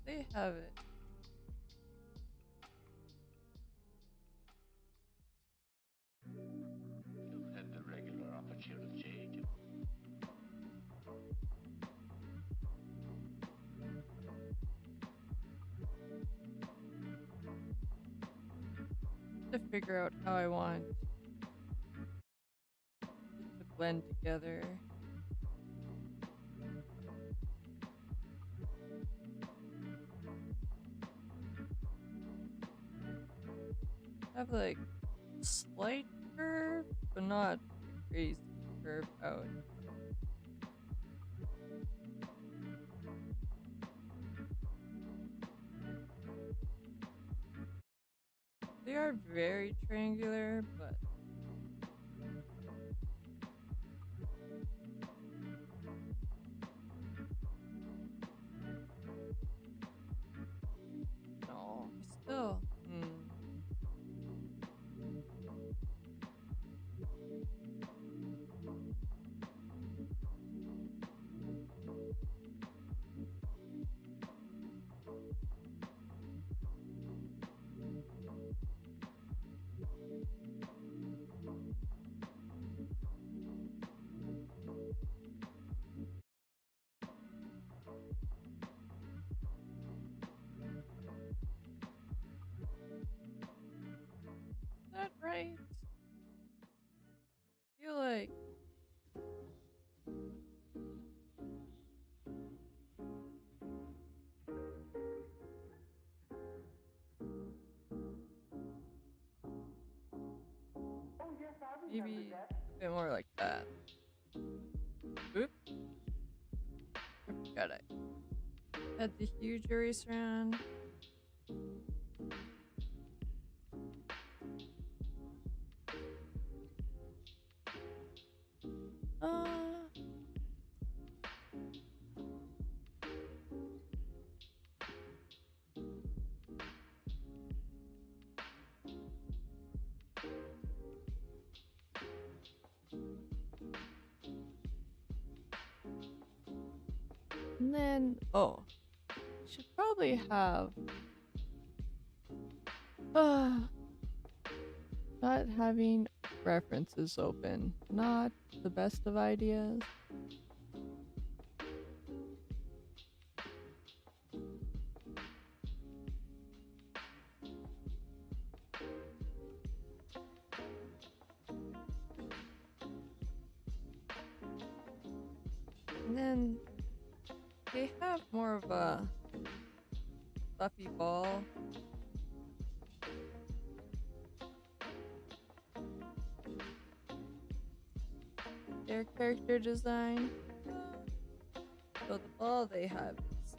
They have it. You've had the regular opportunity to To figure out how I want it to blend together. Have like slight curve, but not crazy curve out. They are very triangular, but no, still. like maybe a bit more like that. Oop. I forgot I had the huge erase around. Uh, and then, oh, should probably have, uh, not having references open. Not the best of ideas. And then they have more of a fluffy ball. Their character design. So the ball they have is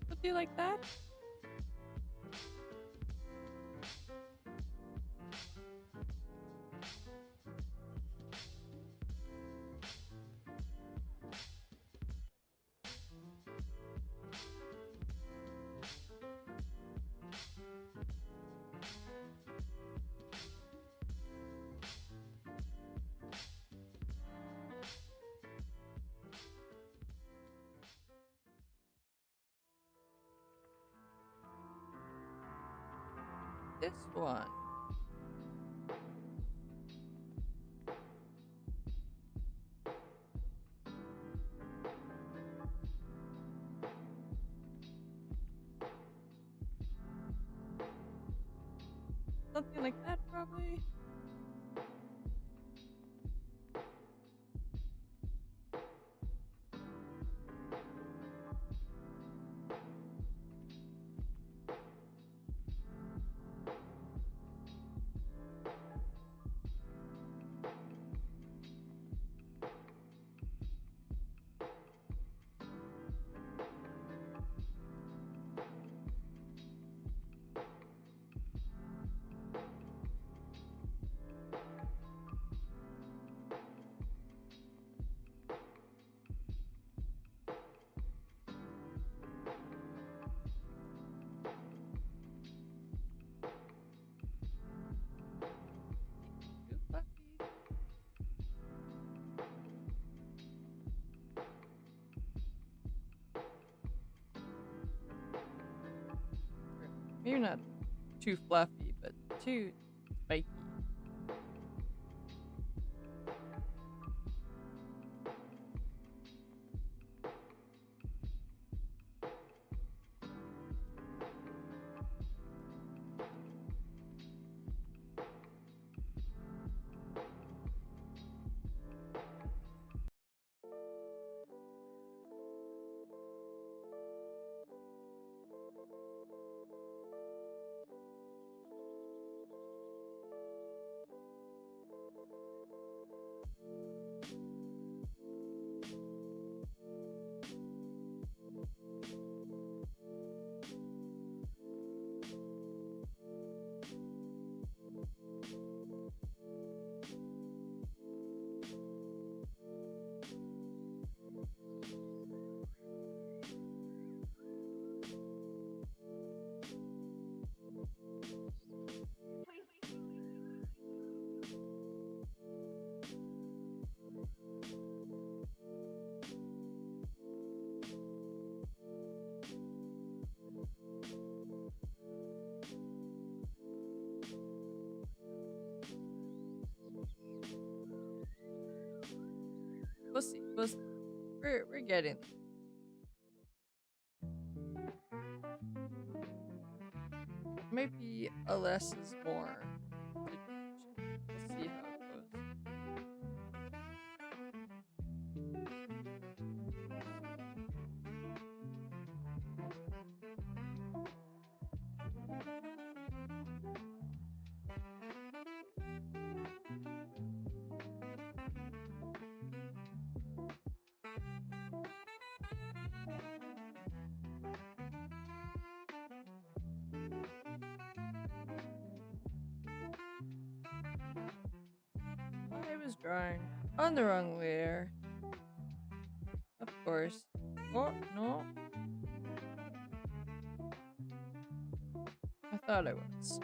would you like that? This one. Something like that, probably. Too fluffy. Maybe not too fluffy, but too spiky. almost. We're getting there. Maybe a less is more. We'll see how it goes. I was drawing on the wrong layer. Of course. Oh, no. I thought I was.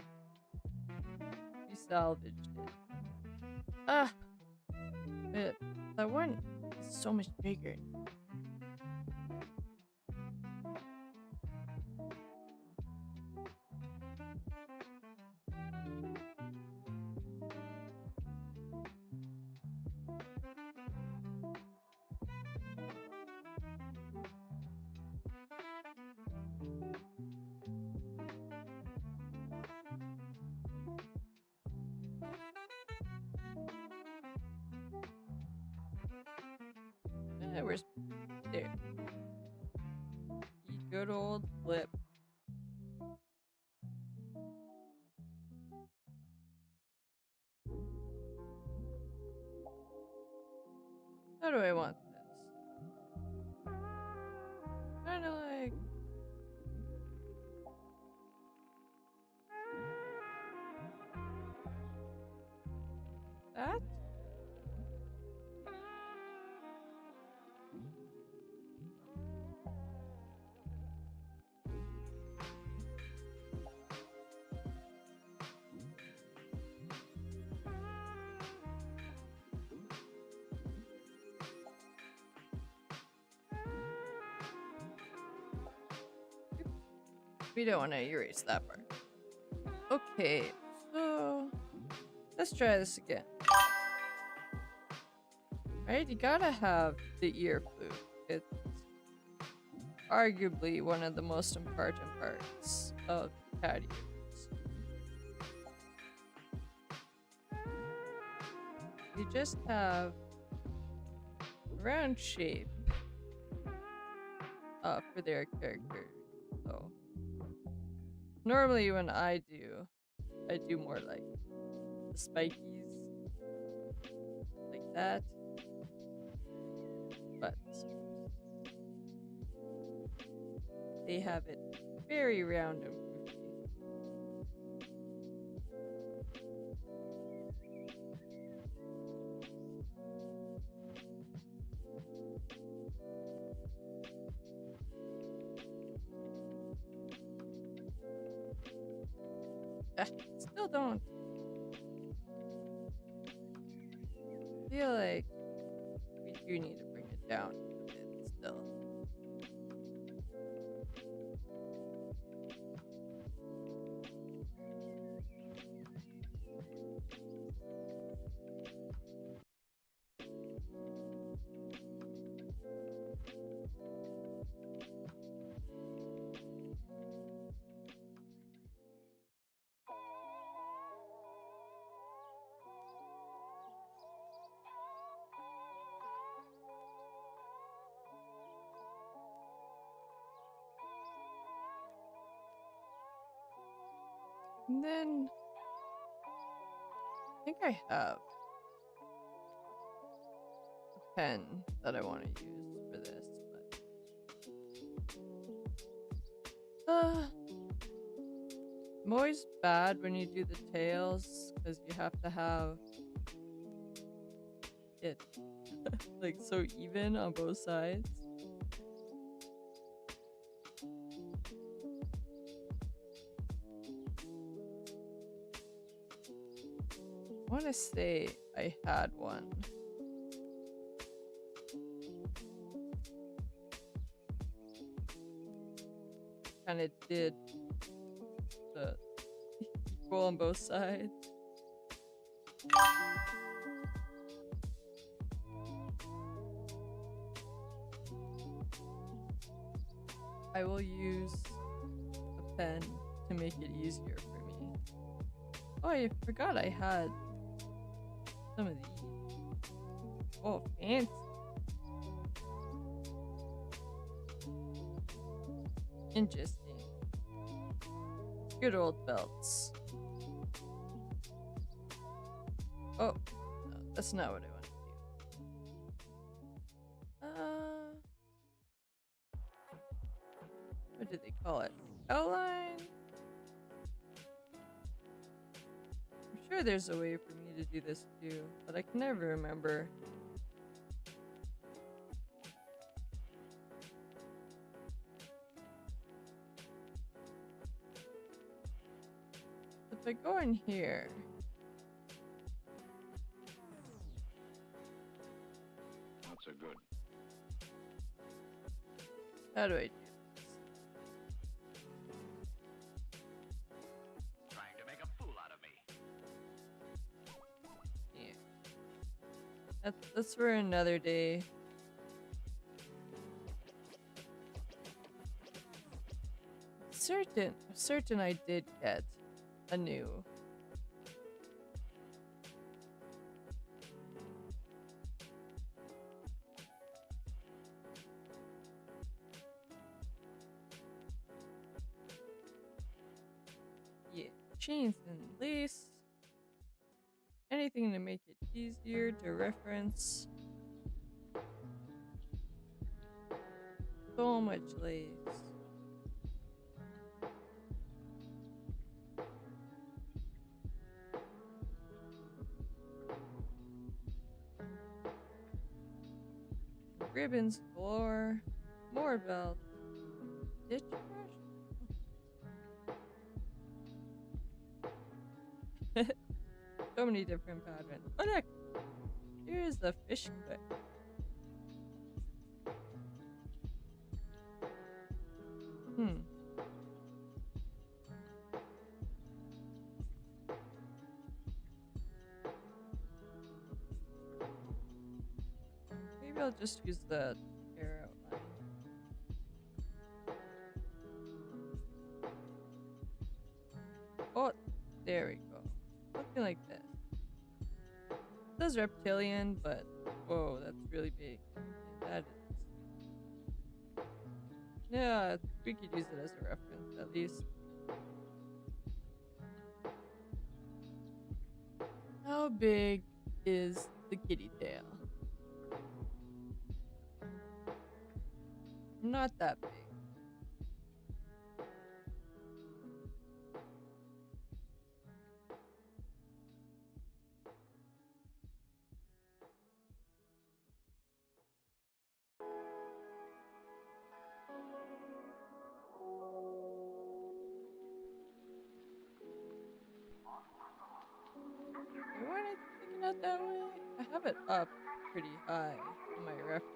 We salvaged it. Ah! That one is so much bigger. Where's there? The good old flip. How do I want this? Kinda like that? We don't want to erase that part. Okay, so let's try this again. Right, you gotta have the ear flute. It's arguably one of the most important parts of cat ears. You just have a round shape for their character. So normally when I do more like the spikies, like that. But they have it very round and poofy. Still don't feel like we do need to bring it down a bit still. And then I think I have a pen that I want to use for this, but I'm always bad when you do the tails because you have to have it like so even on both sides. I want to say I had one. Kind of did the equal on both sides. I will use a pen to make it easier for me. Oh, I forgot I had some of these. Oh, fancy. Interesting. Good old belts. Oh, no, that's not what I want to do. What did they call it? Outline? I'm sure there's a way for me to do this too, but I can never remember. If I go in here, Not so good. how do I do this? Trying to make a fool out of me. Yeah. That's for another day. Certain I did get a new. Yeah, chains and lace. Anything to make it easier to reference. So much lace. Ribbons galore. More belts. Stitch brush. So many different patterns. Oh look! Here's the fish clip. Hmm. Maybe I'll just use the hair outline. Oh, there we go. Something like this. It says reptilian, but whoa, that's really big. Yeah, that is. Yeah, we could use it as a reference at least. How big is the kitty tail? Not that big. Why am I sticking out that way? I have it up pretty high on my reference.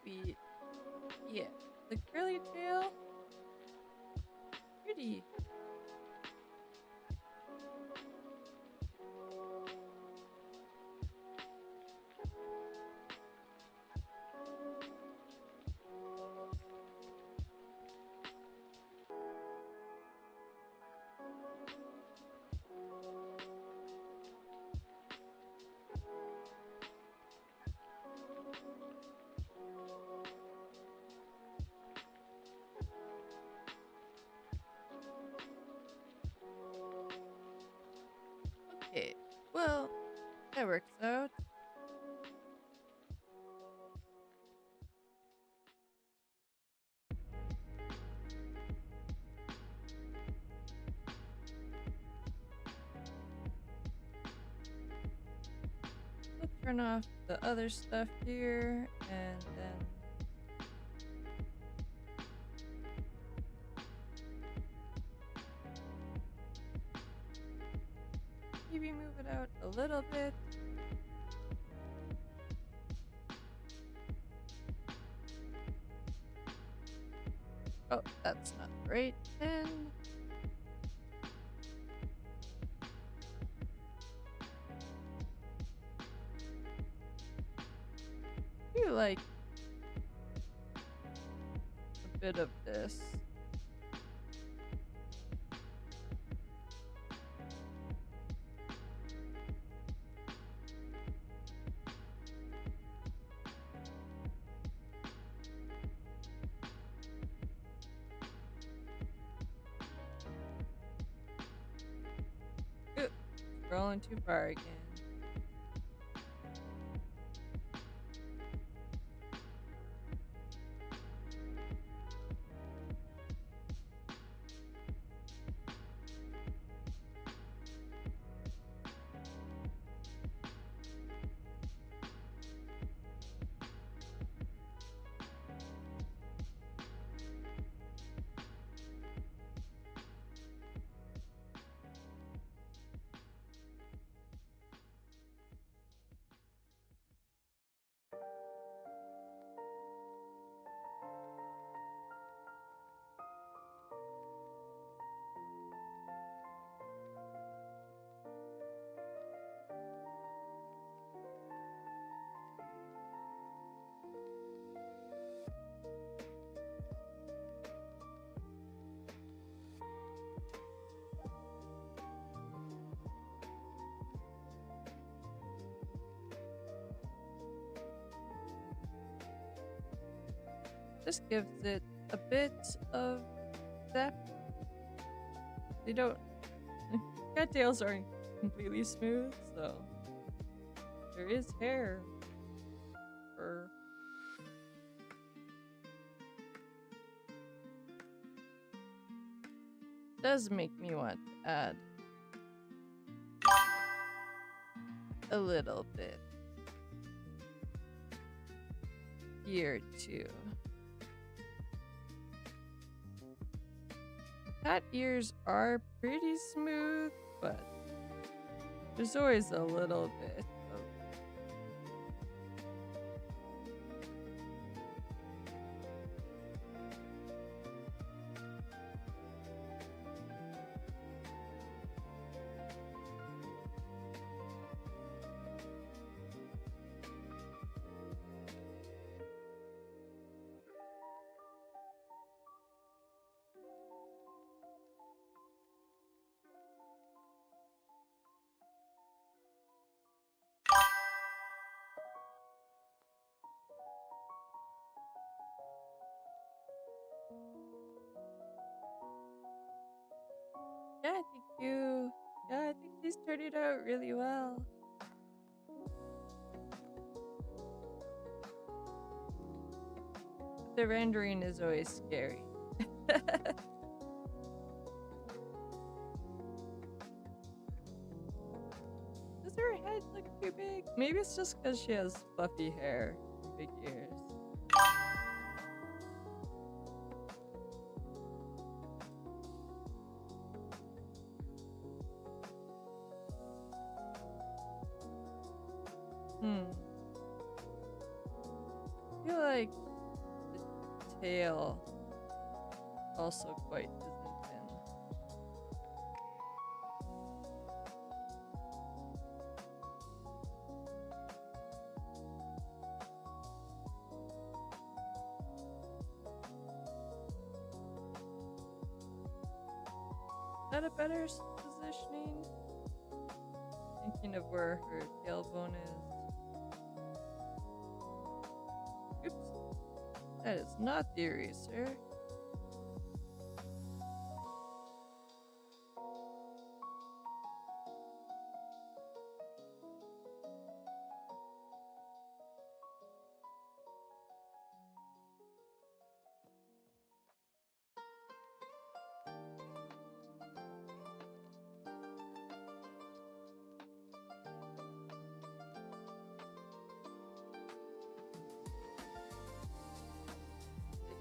Maybe, yeah, the curly tail, pretty. Okay, well, that works out. Let's turn off the other stuff here, and then maybe move it out a little bit. Oh, that's not the right pen. I feel like a bit of this. Ooh, scrolling too far again. This gives it a bit of depth. They don't. Cattails aren't completely smooth, so there is hair. Fur. Does make me want to add a little bit here too. Cat ears are pretty smooth, but there's always a little bit of yeah, thank you. Yeah, I think she's turned it out really well. The rendering is always scary. Does her head look too big? Maybe it's just because she has fluffy hair and big ears. I feel like the tail also quite isn't in. Is that a better positioning? Thinking of where her tailbone is. Oops. That is not the eraser.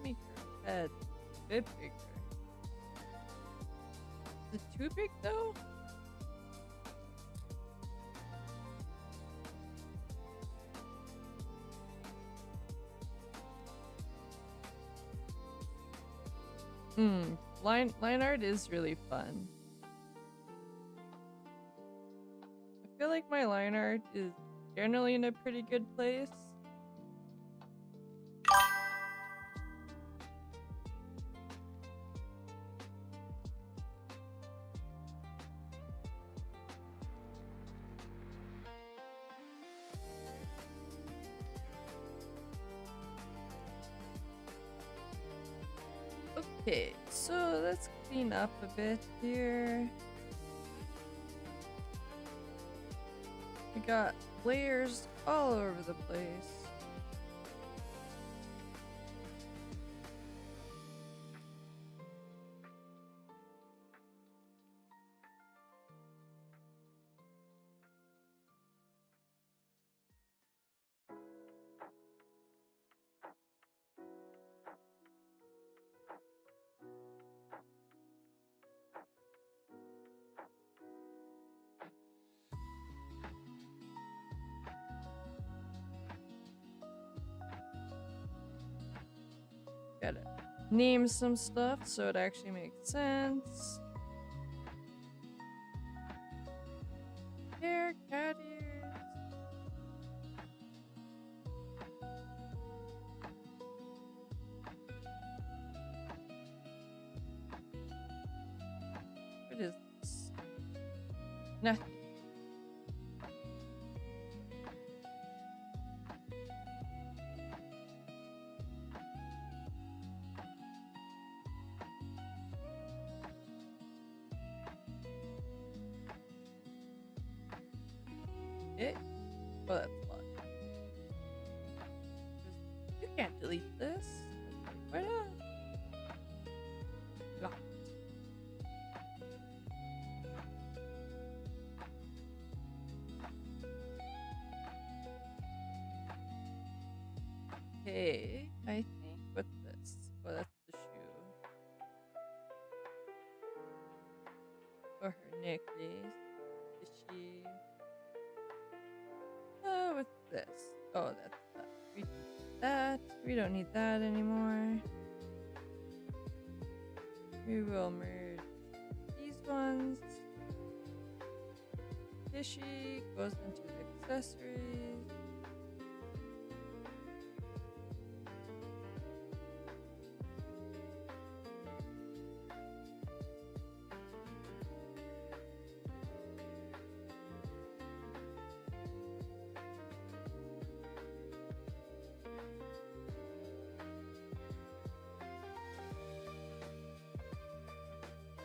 Make her head a bit bigger. Is it too big though? Line art is really fun. I feel like my line art is generally in a pretty good place. Okay, so let's clean up a bit here. We got layers all over the place. Gotta name some stuff so it actually makes sense. Here, cat ears. What is this? Nothing. Okay. Oh, that's locked. You can't delete this. Why not? Locked. Okay, I think what's this? Oh, that's the shoe. Or her necklace. Is she? Oh, what's this? Oh, that's that. We can keep that. We don't need that anymore. We will merge these ones. Fishy goes into accessories.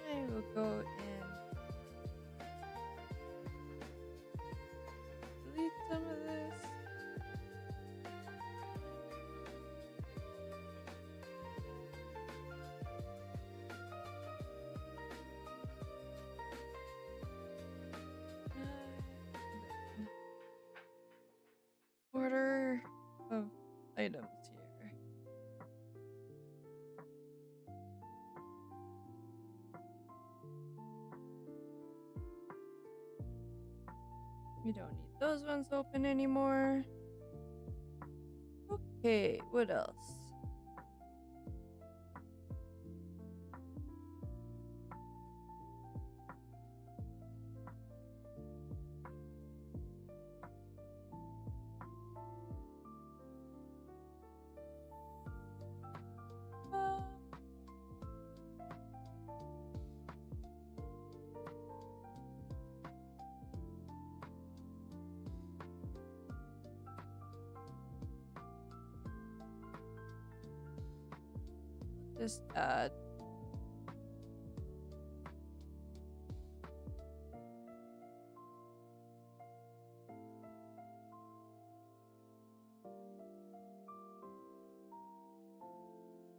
I will go and delete some of this. Order of items here. We don't need those ones open anymore. Okay, what else? Uh, just add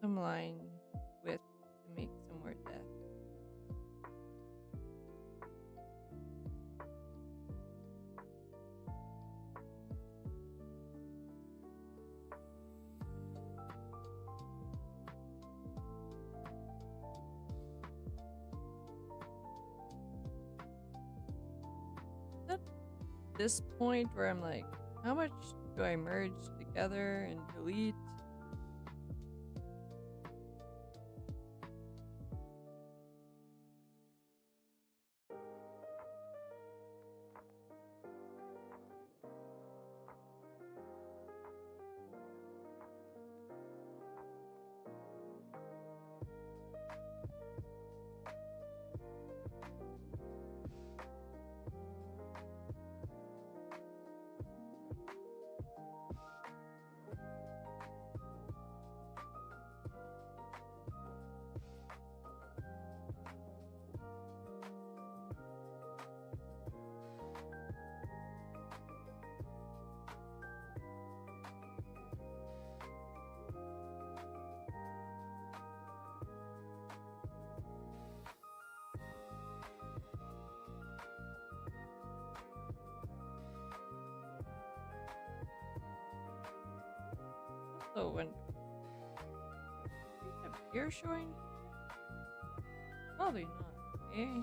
some line width to make some more depth. At this point where I'm like, how much do I merge together and delete? also wonder. Do we have deer showing? Probably not. Eh?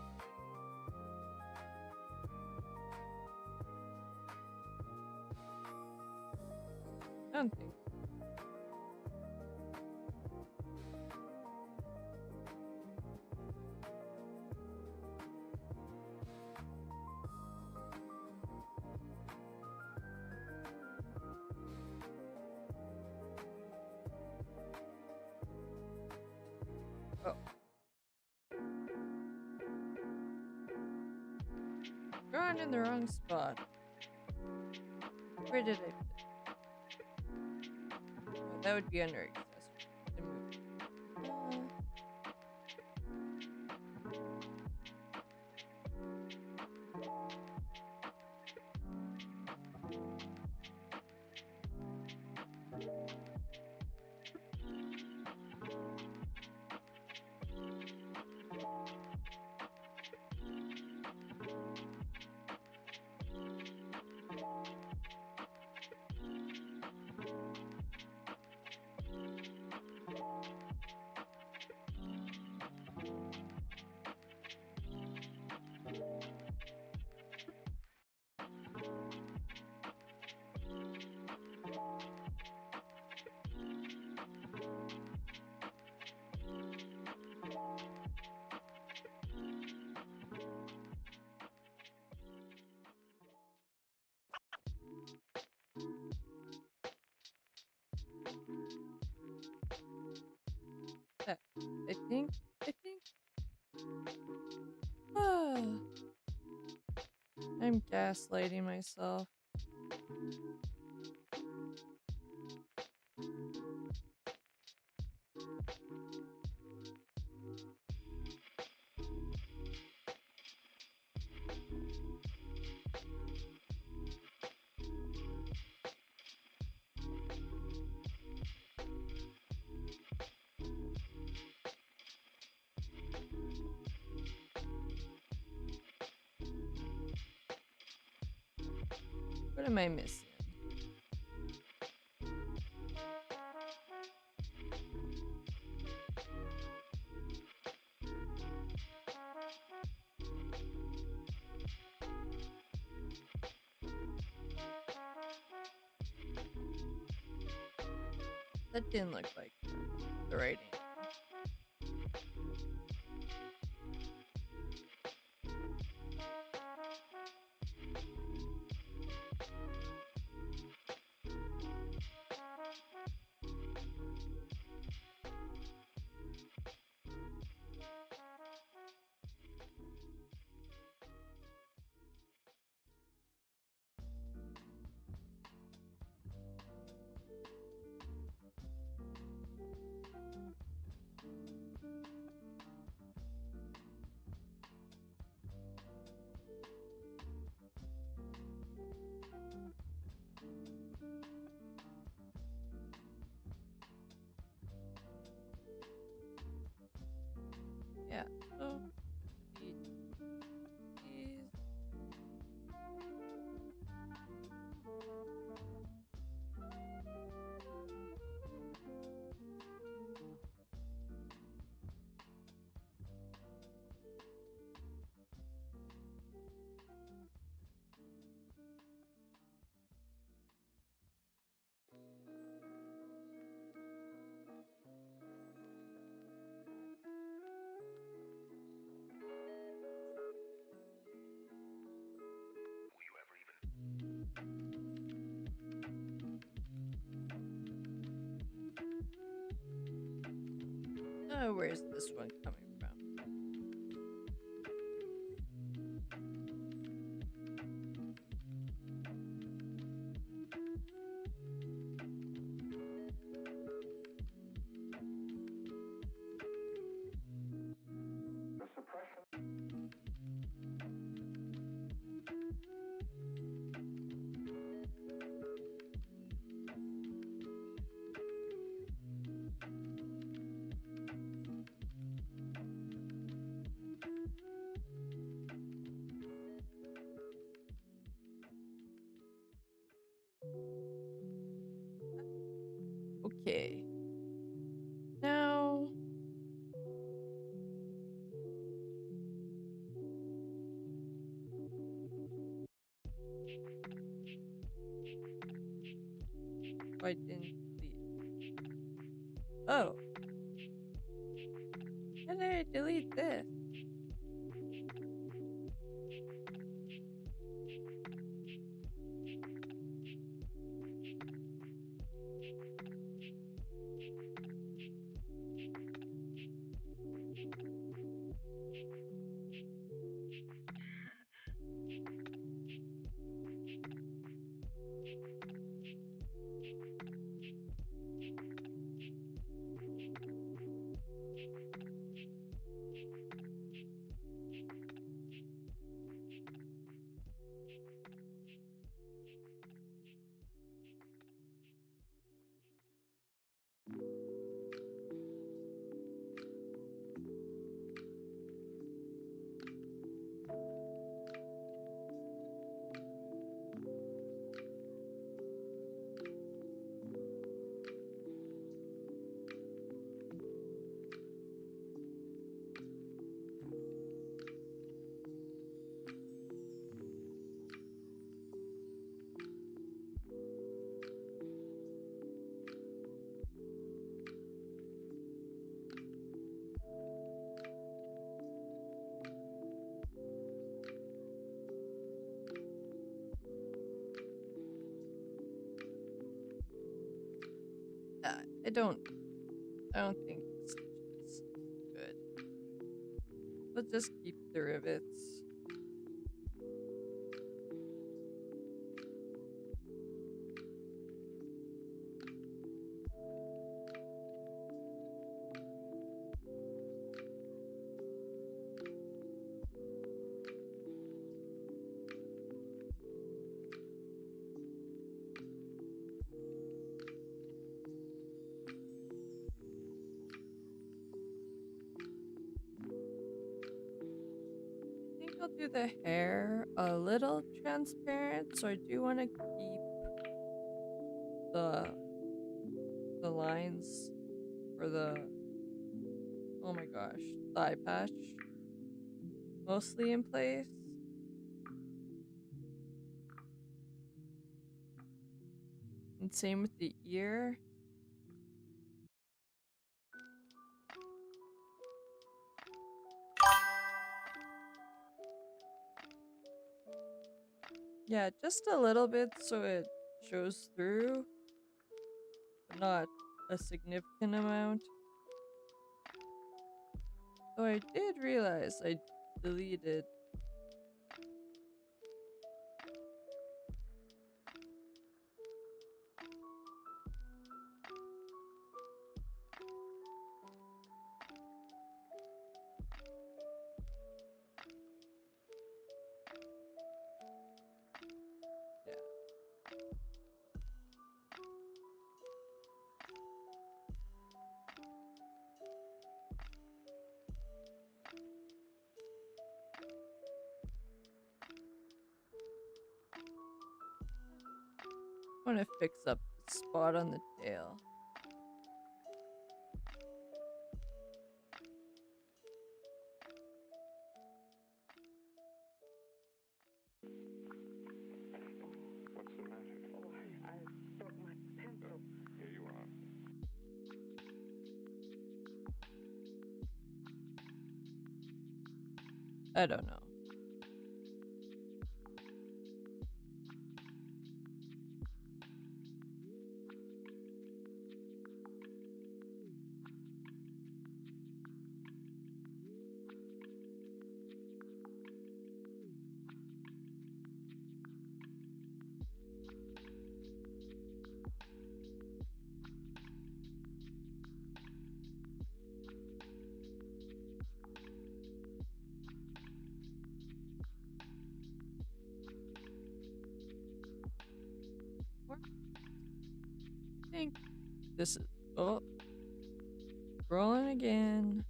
I don't think. Oh. Drawn in the wrong spot. Where did I put it? Oh, that would be under accessory. Then move. I think. I'm gaslighting myself. What am I missing? That didn't look like the right angle. Yeah, so these. Oh, where's this one coming from? The suppression. Okay. Now. Why didn't delete? Oh. How did I delete this? I don't think this is good. Let's just keep the rivets. I think I'll do the hair a little transparent, so I do want to keep the lines for the, oh my gosh, thigh patch mostly in place. And same with the ear. Yeah, just a little bit so it shows through, but not a significant amount. Though I did realize I deleted. Yeah. I want to fix up the spot on the tail. What's the matter? Oh, I broke my pencil. Here you are. I don't know. I think this is, oh, rolling again.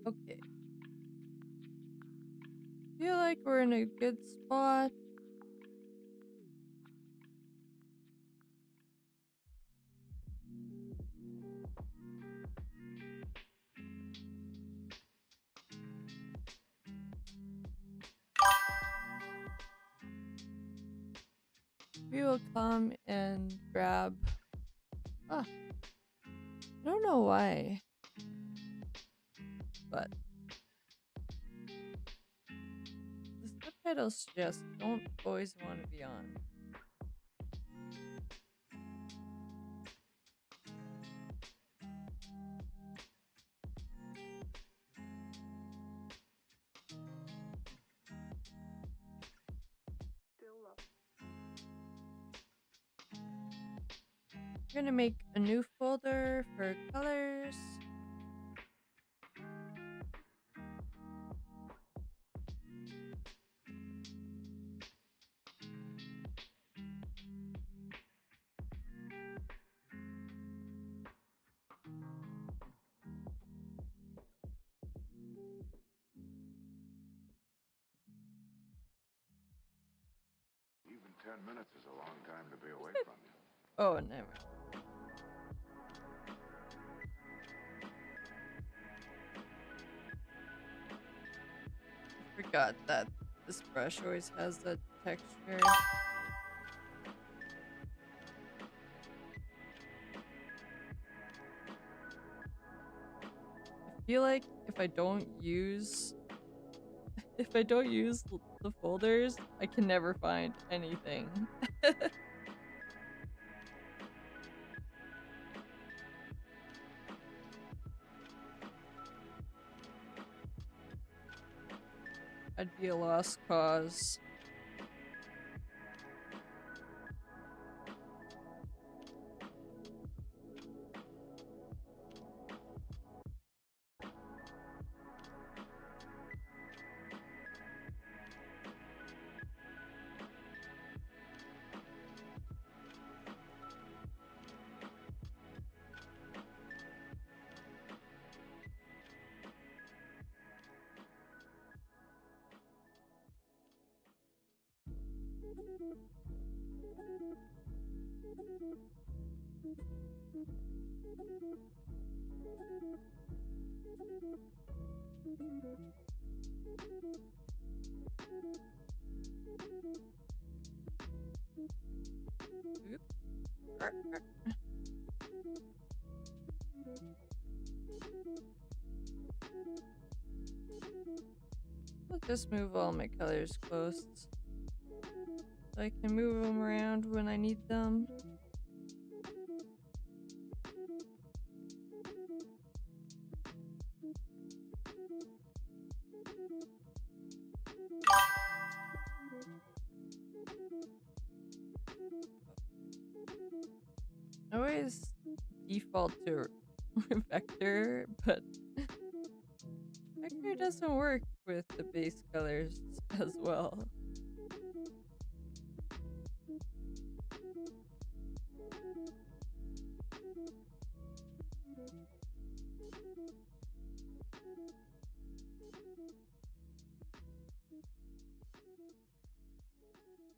Okay. Feel like we're in a good spot. we will come and grab. Ah, I don't know why, but the subtitles just don't always want to be on. Still up. We're gonna make a new folder for colors. Even 10 minutes is a long time to be away from you. Oh, never. I forgot that this brush always has that texture. I feel like if I don't use the folders, I can never find anything. I'd be a lost cause. Oop. I'll just move all my colors close so I can move them around when I need them. I always default to vector, but vector doesn't work with the base colors as well.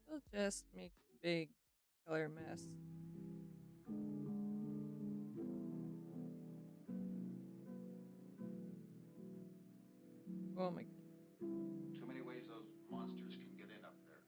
It'll just make a big color mess. Oh my goodness. Too many ways those monsters can get in up there.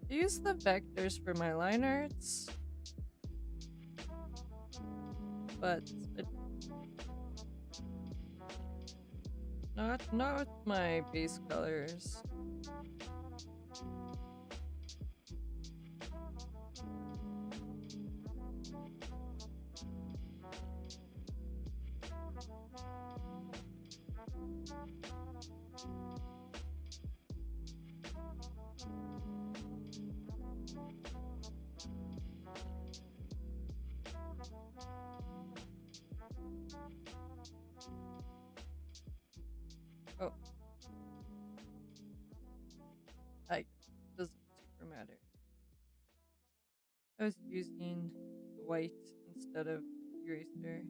I use the vectors for my line arts, but not with my base colors. Oh. I doesn't super matter. I was using white instead of eraser.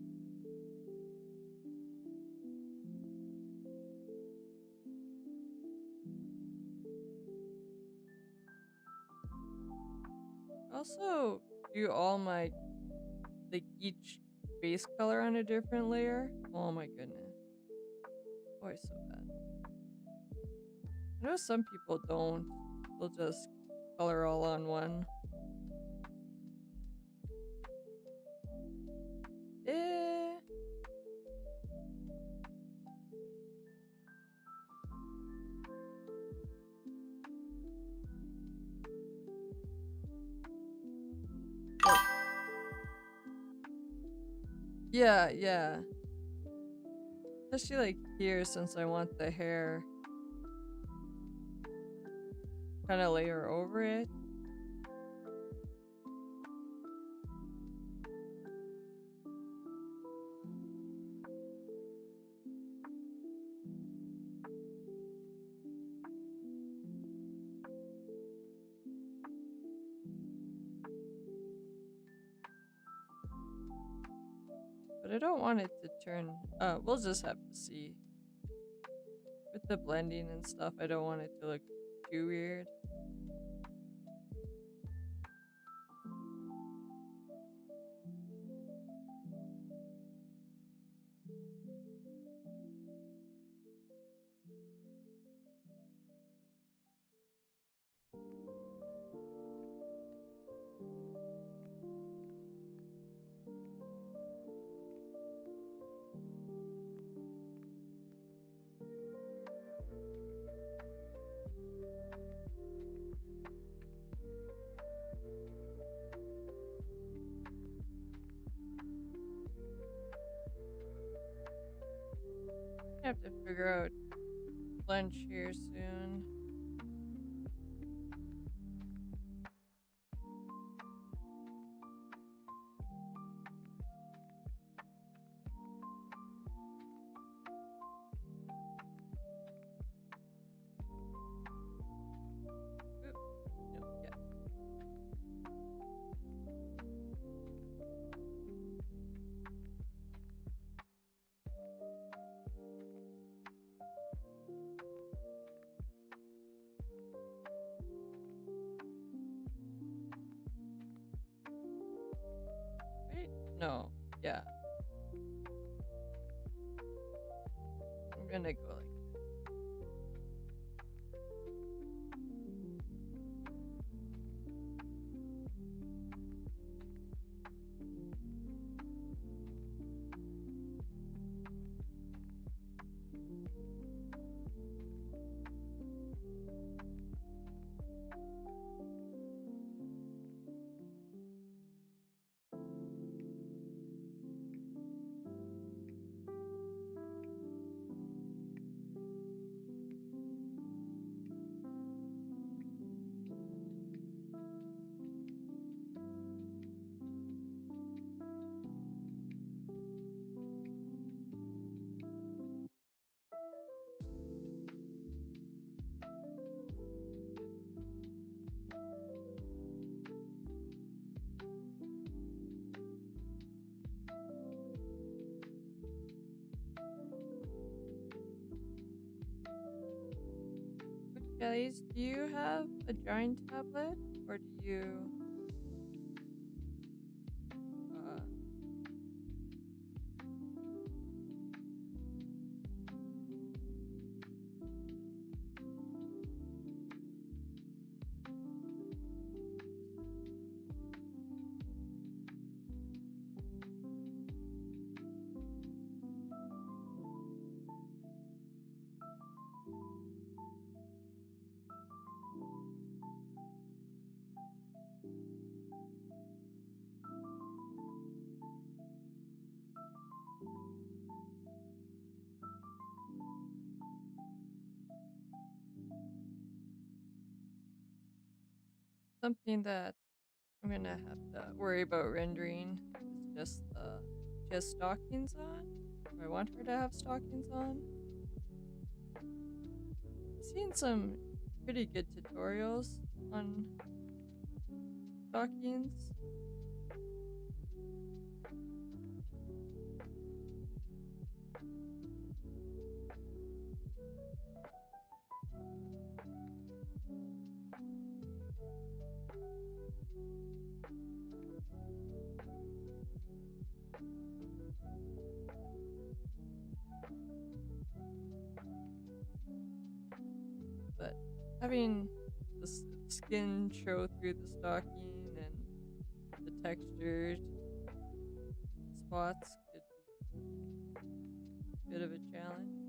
also do all my, like, each base color on a different layer? Oh my goodness. Always so bad. I know some people don't. They'll just color all on one. Eh. Oh. Yeah, yeah. Especially like here, since I want the hair kind of layer over it. But I don't want it to turn, we'll just have to see. With the blending and stuff, I don't want it to look too weird. I have to figure out lunch here soon. Oop, no, yeah. Wait, no, yeah. I'm gonna go like this. Kellys, do you have a drawing tablet? Or do you... Uh, something that I'm gonna have to worry about rendering is just she has stockings on. I want her to have stockings on. I've seen some pretty good tutorials on stockings. having skin show through the stocking and the textured spots could be a bit of a challenge.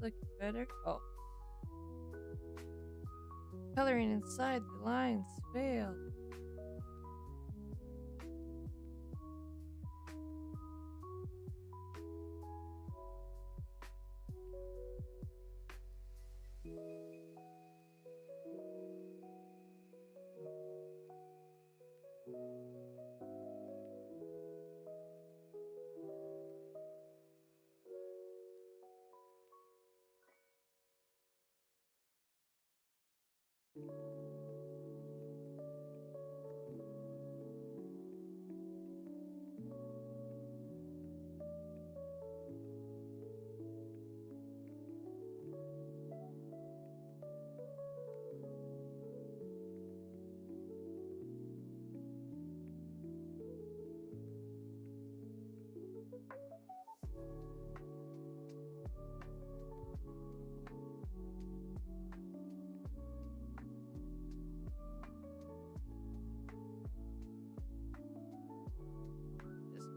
Look better. Oh. Coloring inside the lines failed.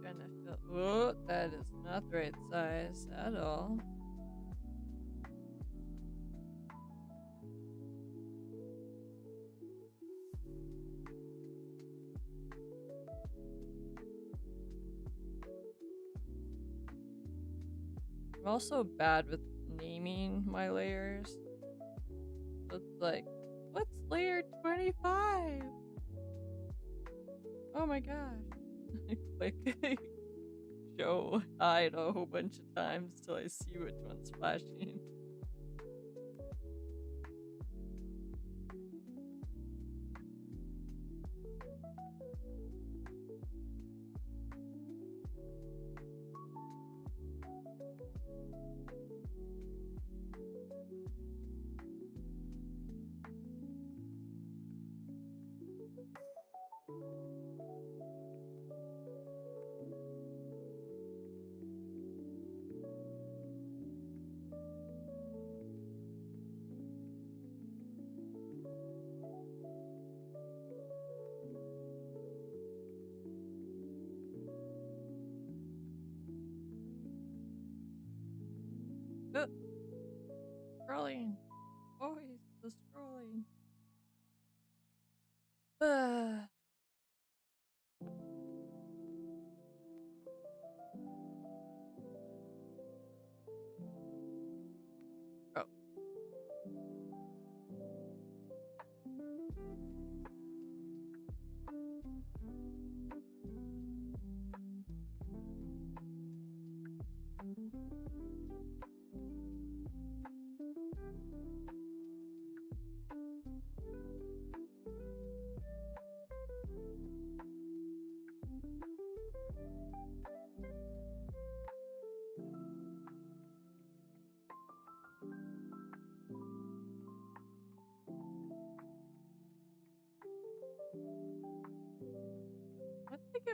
Gonna feel. Oh, that is not the right size at all. I'm also bad with naming my layers. It's like, what's layer 25? Oh my gosh. Click show hide a whole bunch of times till I see which one's flashing. Scrolling. Always the scrolling. Oh.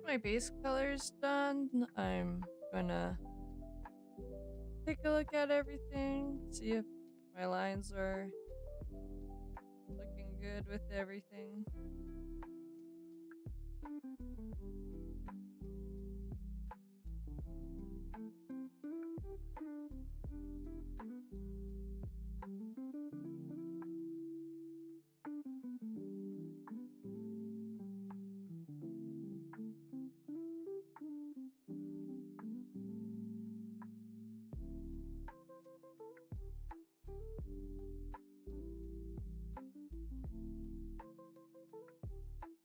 get my base colors done, I'm gonna take a look at everything, see if my lines are looking good with everything.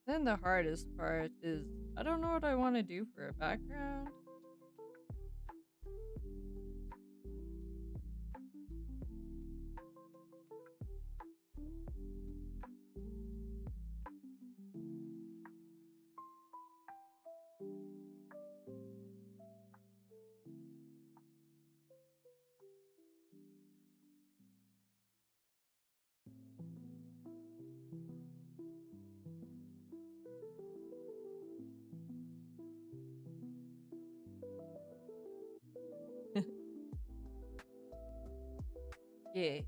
Then the hardest part is I don't know what I want to do for a background. Yeah.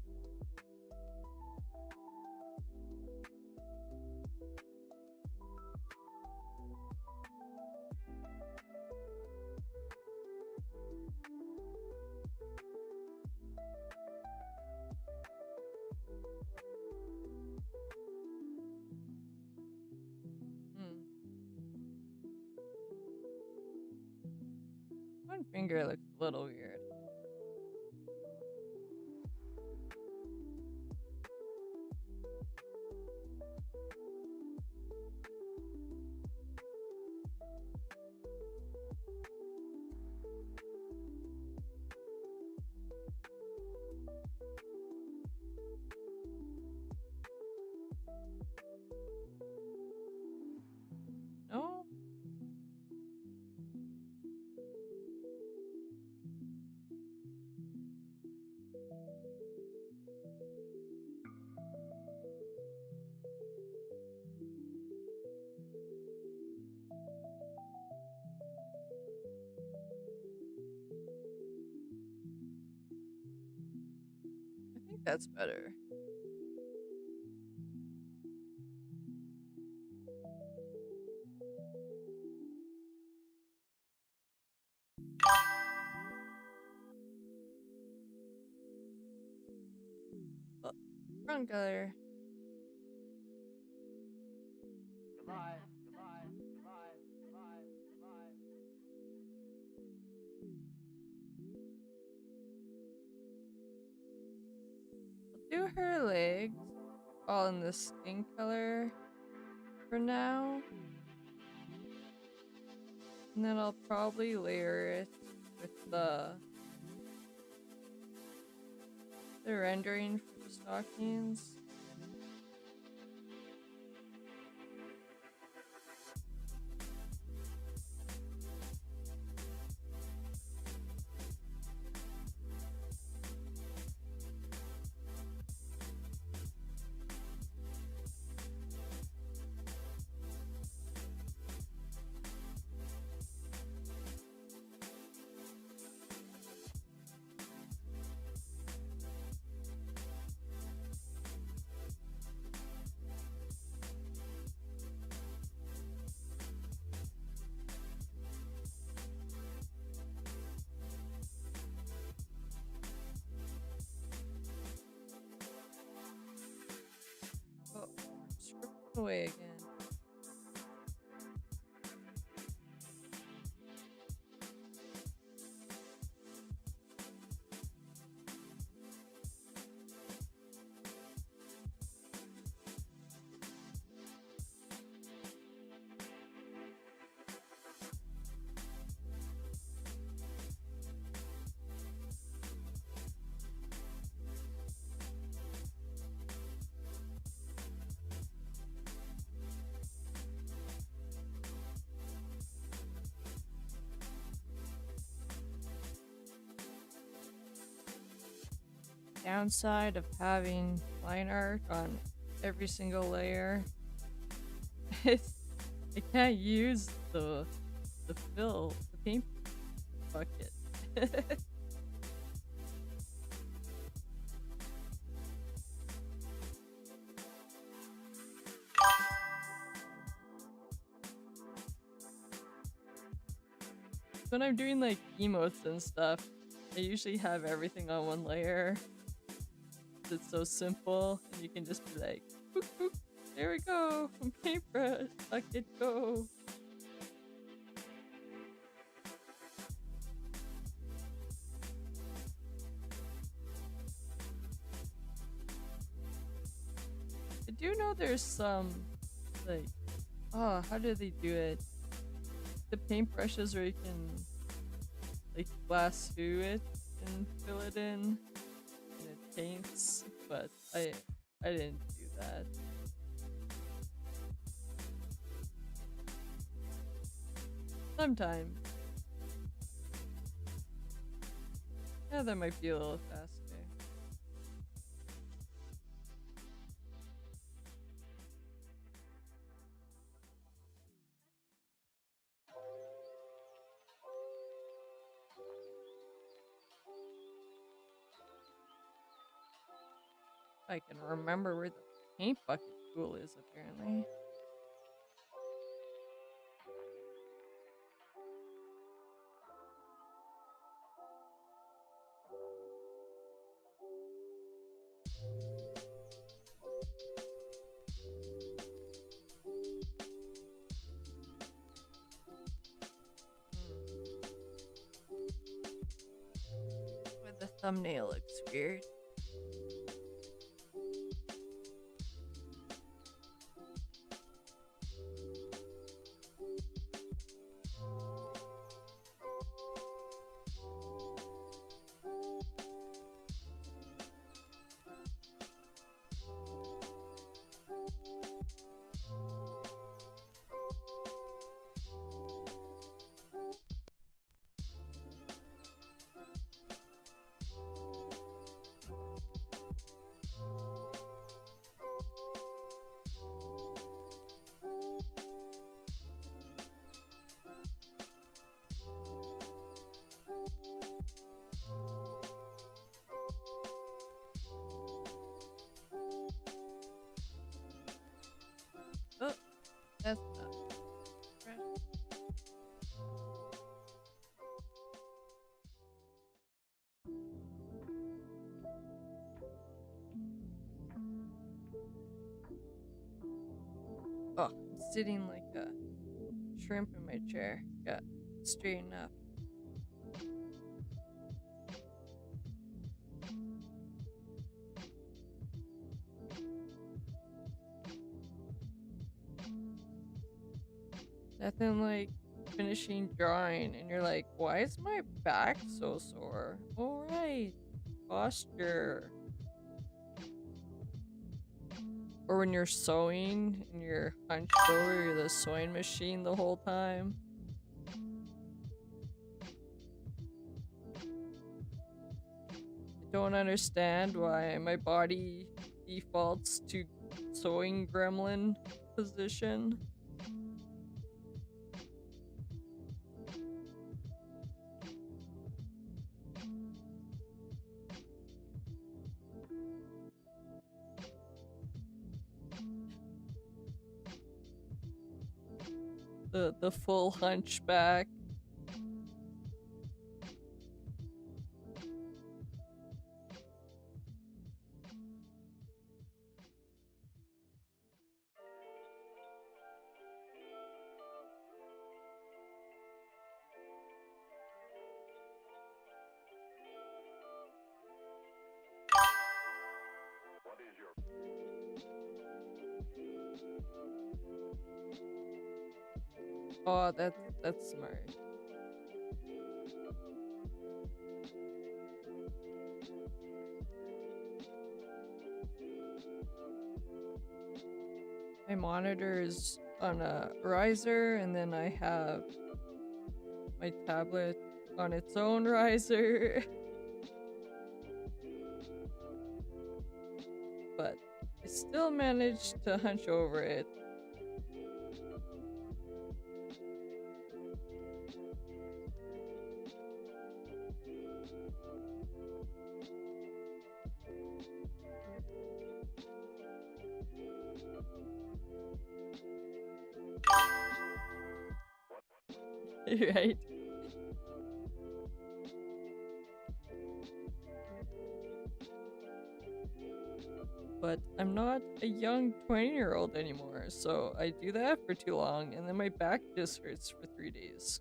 Hmm. One finger looks a little weird. No? I think that's better. Oh, wrong color. Goodbye, goodbye, goodbye, goodbye, goodbye. I'll do her legs all in the skin color for now. And then I'll probably layer it with the rendering for the stockings. Oh, strip away again. Downside of having line art on every single layer is I can't use the paint bucket. When I'm doing like emotes and stuff, I usually have everything on one layer. It's so simple, and you can just be like, boop, boop, there we go, paintbrush, bucket, go. I do know there's some, like, oh, how do they do it? The paintbrushes where you can, like, lasso it and fill it in, and it paints, but I didn't do that. Sometimes. Yeah, that might be a little faster. I can remember where the paint bucket tool is, apparently. But the thumbnail looks weird. Oh, that's not fresh. Oh, I'm sitting like a shrimp in my chair. Got straighten up. Nothing like finishing drawing and you're like, why is my back so sore? Alright, posture. Or when you're sewing and you're hunched over the sewing machine the whole time. I don't understand why my body defaults to sewing gremlin position. The full hunchback. What is your... Oh, that's smart. My monitor is on a riser, and then I have my tablet on its own riser. But I still managed to hunch over it. Right? But I'm not a young 20-year-old anymore, so I do that for too long, and then my back just hurts for 3 days.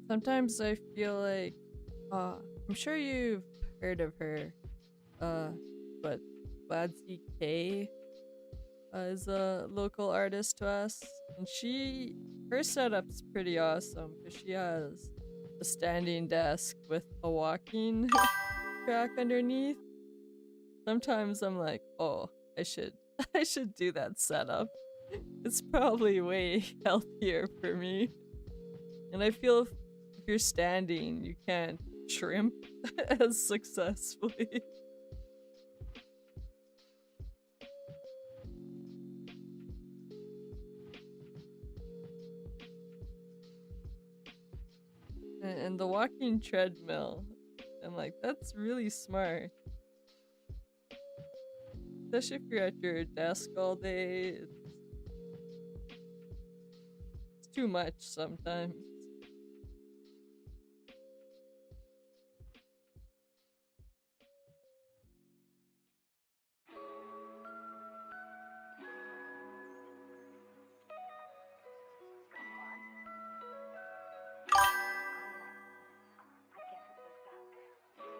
Sometimes I feel like, I'm sure you've heard of her, uh, but Badsy K is a local artist to us, and her setup's pretty awesome because she has a standing desk with a walking track underneath. Sometimes I'm like, oh, I should I should do that setup. It's probably way healthier for me. And I feel if you're standing, you can't shrimp as successfully. And the walking treadmill, I'm like, that's really smart. Especially if you're at your desk all day, it's too much sometimes.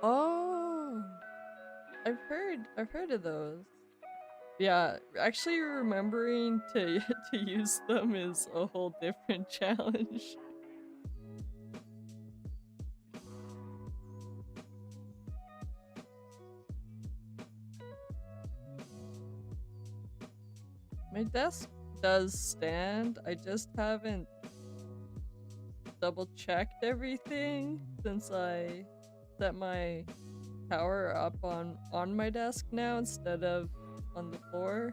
Oh, I've heard of those. Yeah, actually remembering to to use them is a whole different challenge. My desk does stand. I just haven't double checked everything since I set my tower up on my desk now instead of on the floor.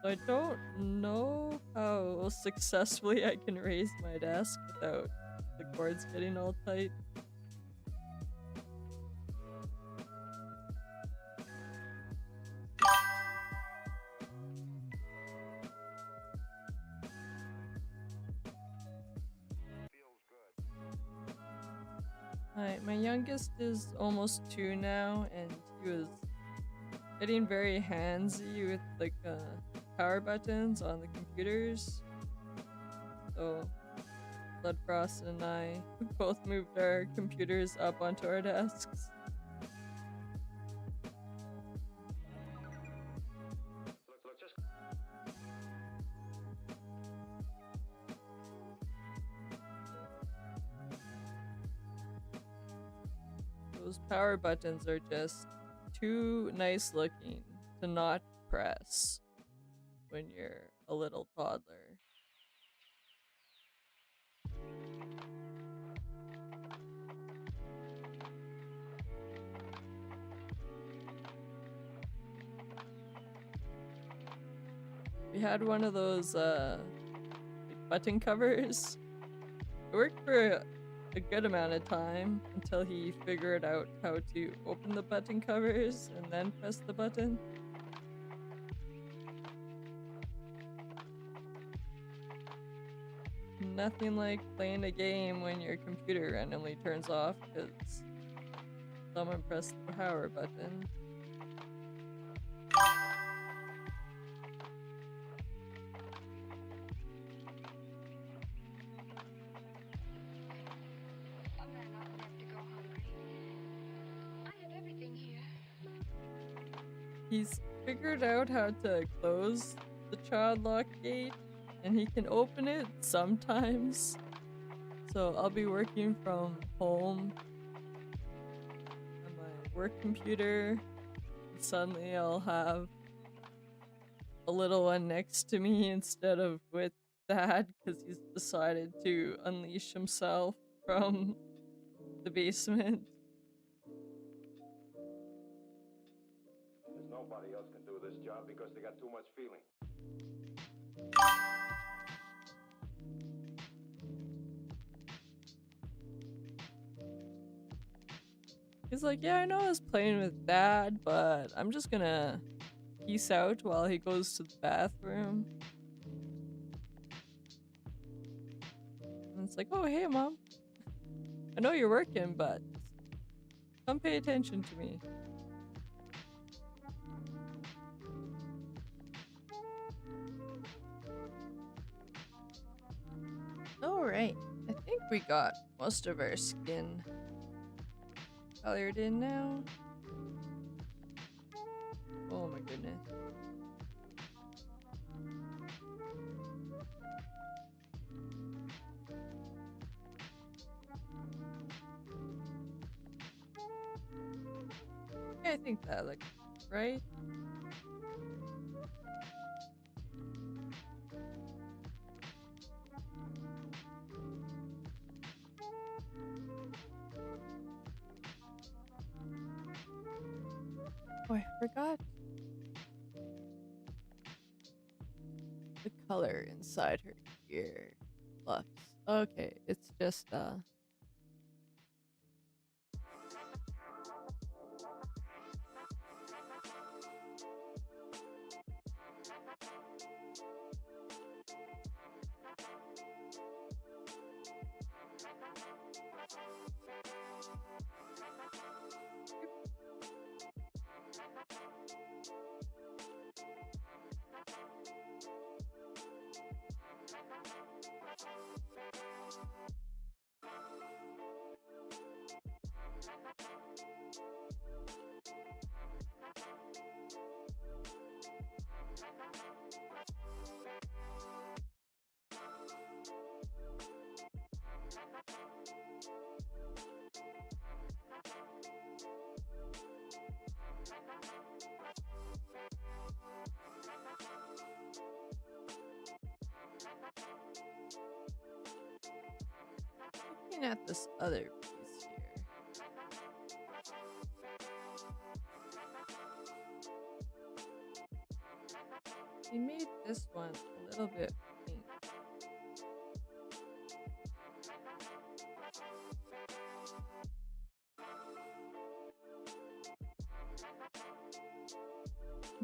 So I don't know how successfully I can raise my desk without the cords getting all tight. My youngest is almost 2 now, and he was getting very handsy with like power buttons on the computers. So Bloodfrost and I both moved our computers up onto our desks. Those power buttons are just too nice looking to not press when you're a little toddler. We had one of those like button covers. It worked for a good amount of time until he figured out how to open the button covers and then press the button. Nothing like playing a game when your computer randomly turns off because someone pressed the power button. He's figured out how to close the child lock gate, and he can open it sometimes. So I'll be working from home on my work computer, and suddenly I'll have a little one next to me instead of with Dad because he's decided to unleash himself from the basement. Nobody else can do this job because they got too much feeling. He's like, yeah, I know I was playing with Dad, but I'm just gonna peace out while he goes to the bathroom. And it's like, oh, hey, Mom. I know you're working, but come pay attention to me. Alright, I think we got most of our skin colored in now. Oh my goodness. Yeah, I think that looks right. Oh, I forgot the color inside her ear fluffs. Okay, it's just looking at this other piece here. We made this one a little bit pink.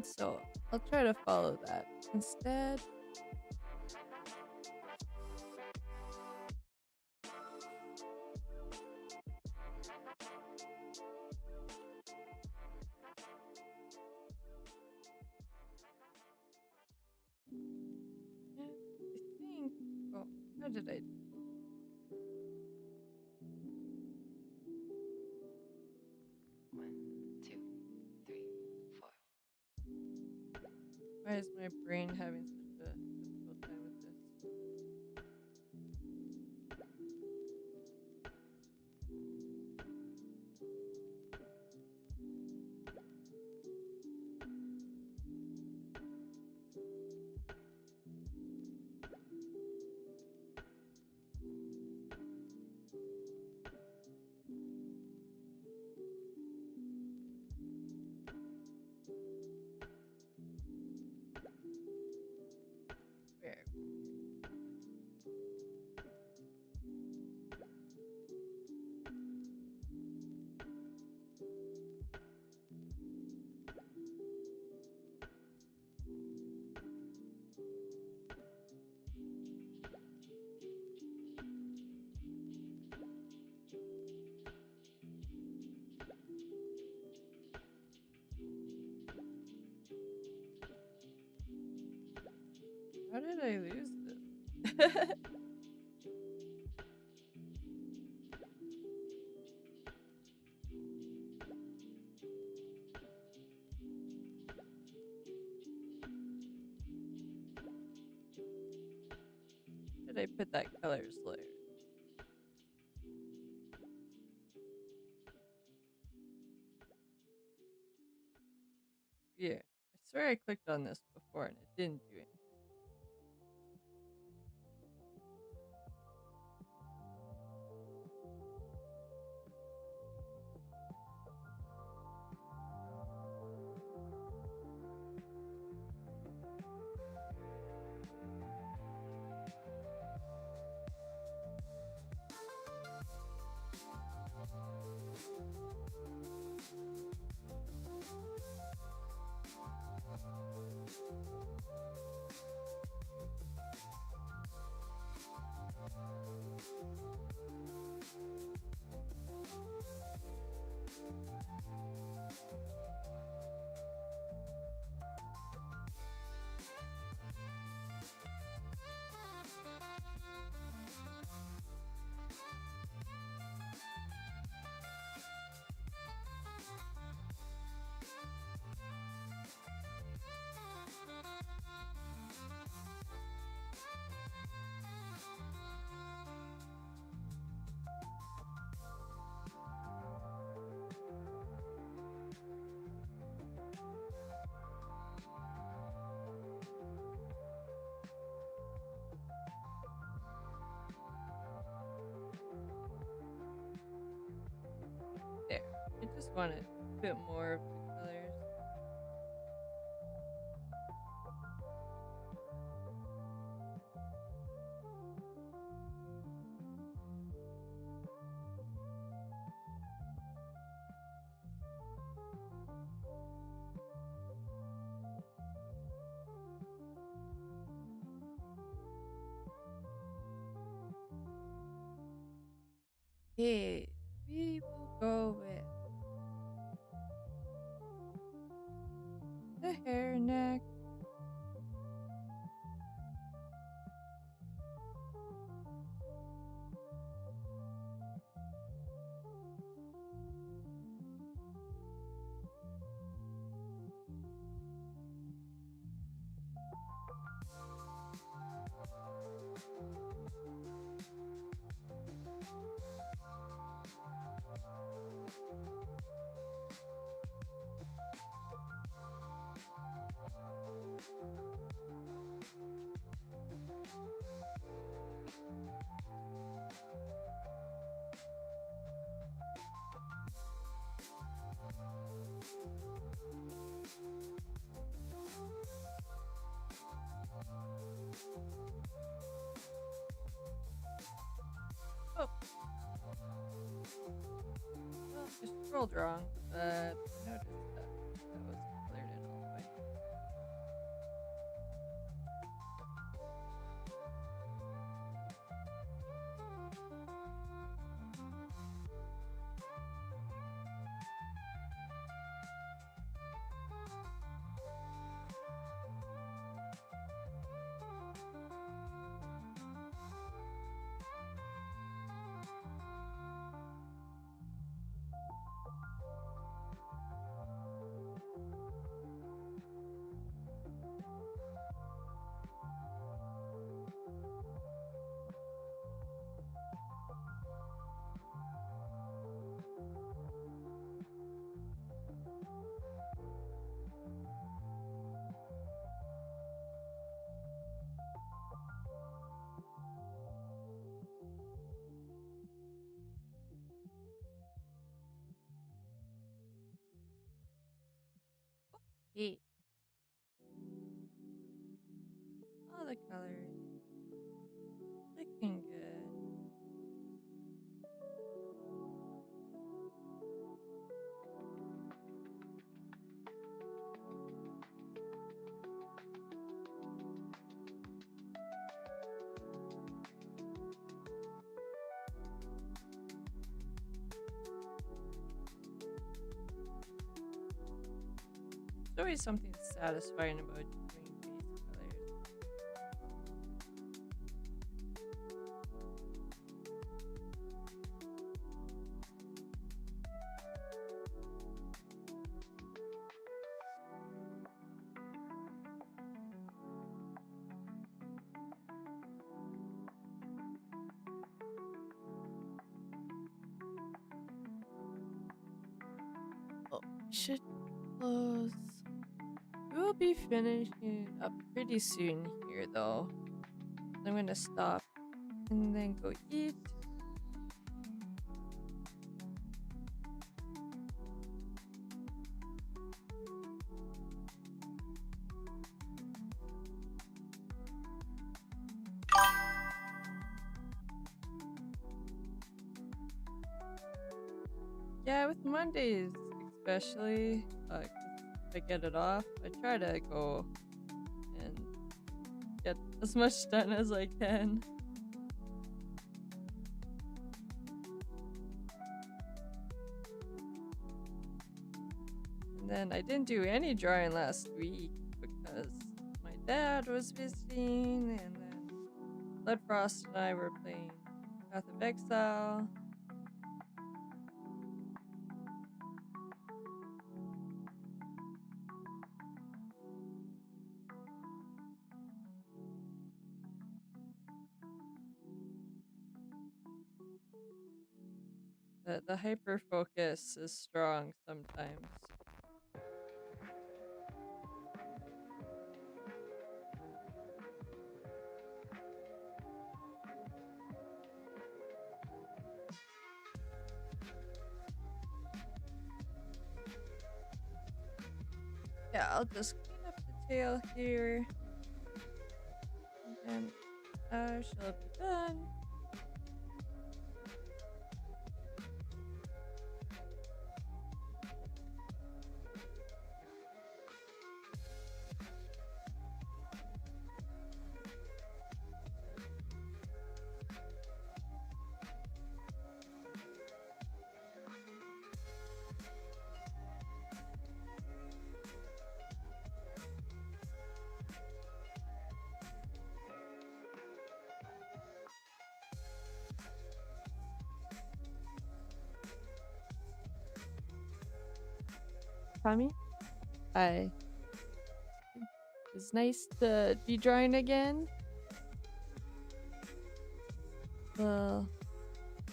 So I'll try to follow that instead. And I think, oh, how did I? One, two, three, four. Why is my brain having such a difficult time with this? Where? How did I lose this? Did I put that colors layer? Yeah, I swear I clicked on this before and it didn't do it. want a bit more of the colors. Okay, we will go with the hairneck. Oh, well, I scrolled wrong, but I noticed that wasn't cleared in all the way. Hey, all the colors looking good. There's always something satisfying about doing base colors. Oh, should close. We'll be finishing up pretty soon here, though. I'm gonna stop and then go eat. Yeah, with Mondays especially, 'cause I get it off, I try to go and get as much done as I can. And then I didn't do any drawing last week because my dad was visiting, and then Blood Frost and I were playing Path of Exile. The hyper focus is strong sometimes. Yeah, I'll just clean up the tail here. And then she'll be done. Tommy? Hi. It's nice to be drawing again. Well,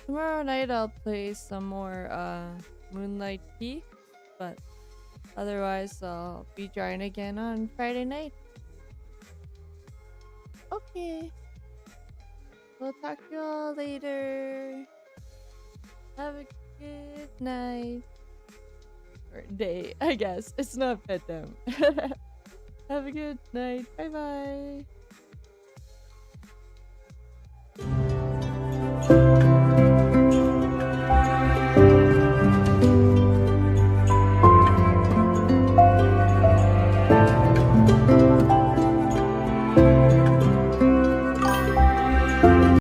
tomorrow night I'll play some more Moonlight Key, but otherwise I'll be drawing again on Friday night. Okay. We'll talk to you all later. Have a good night. Or day, I guess. It's not bedtime. Have a good night. Bye bye.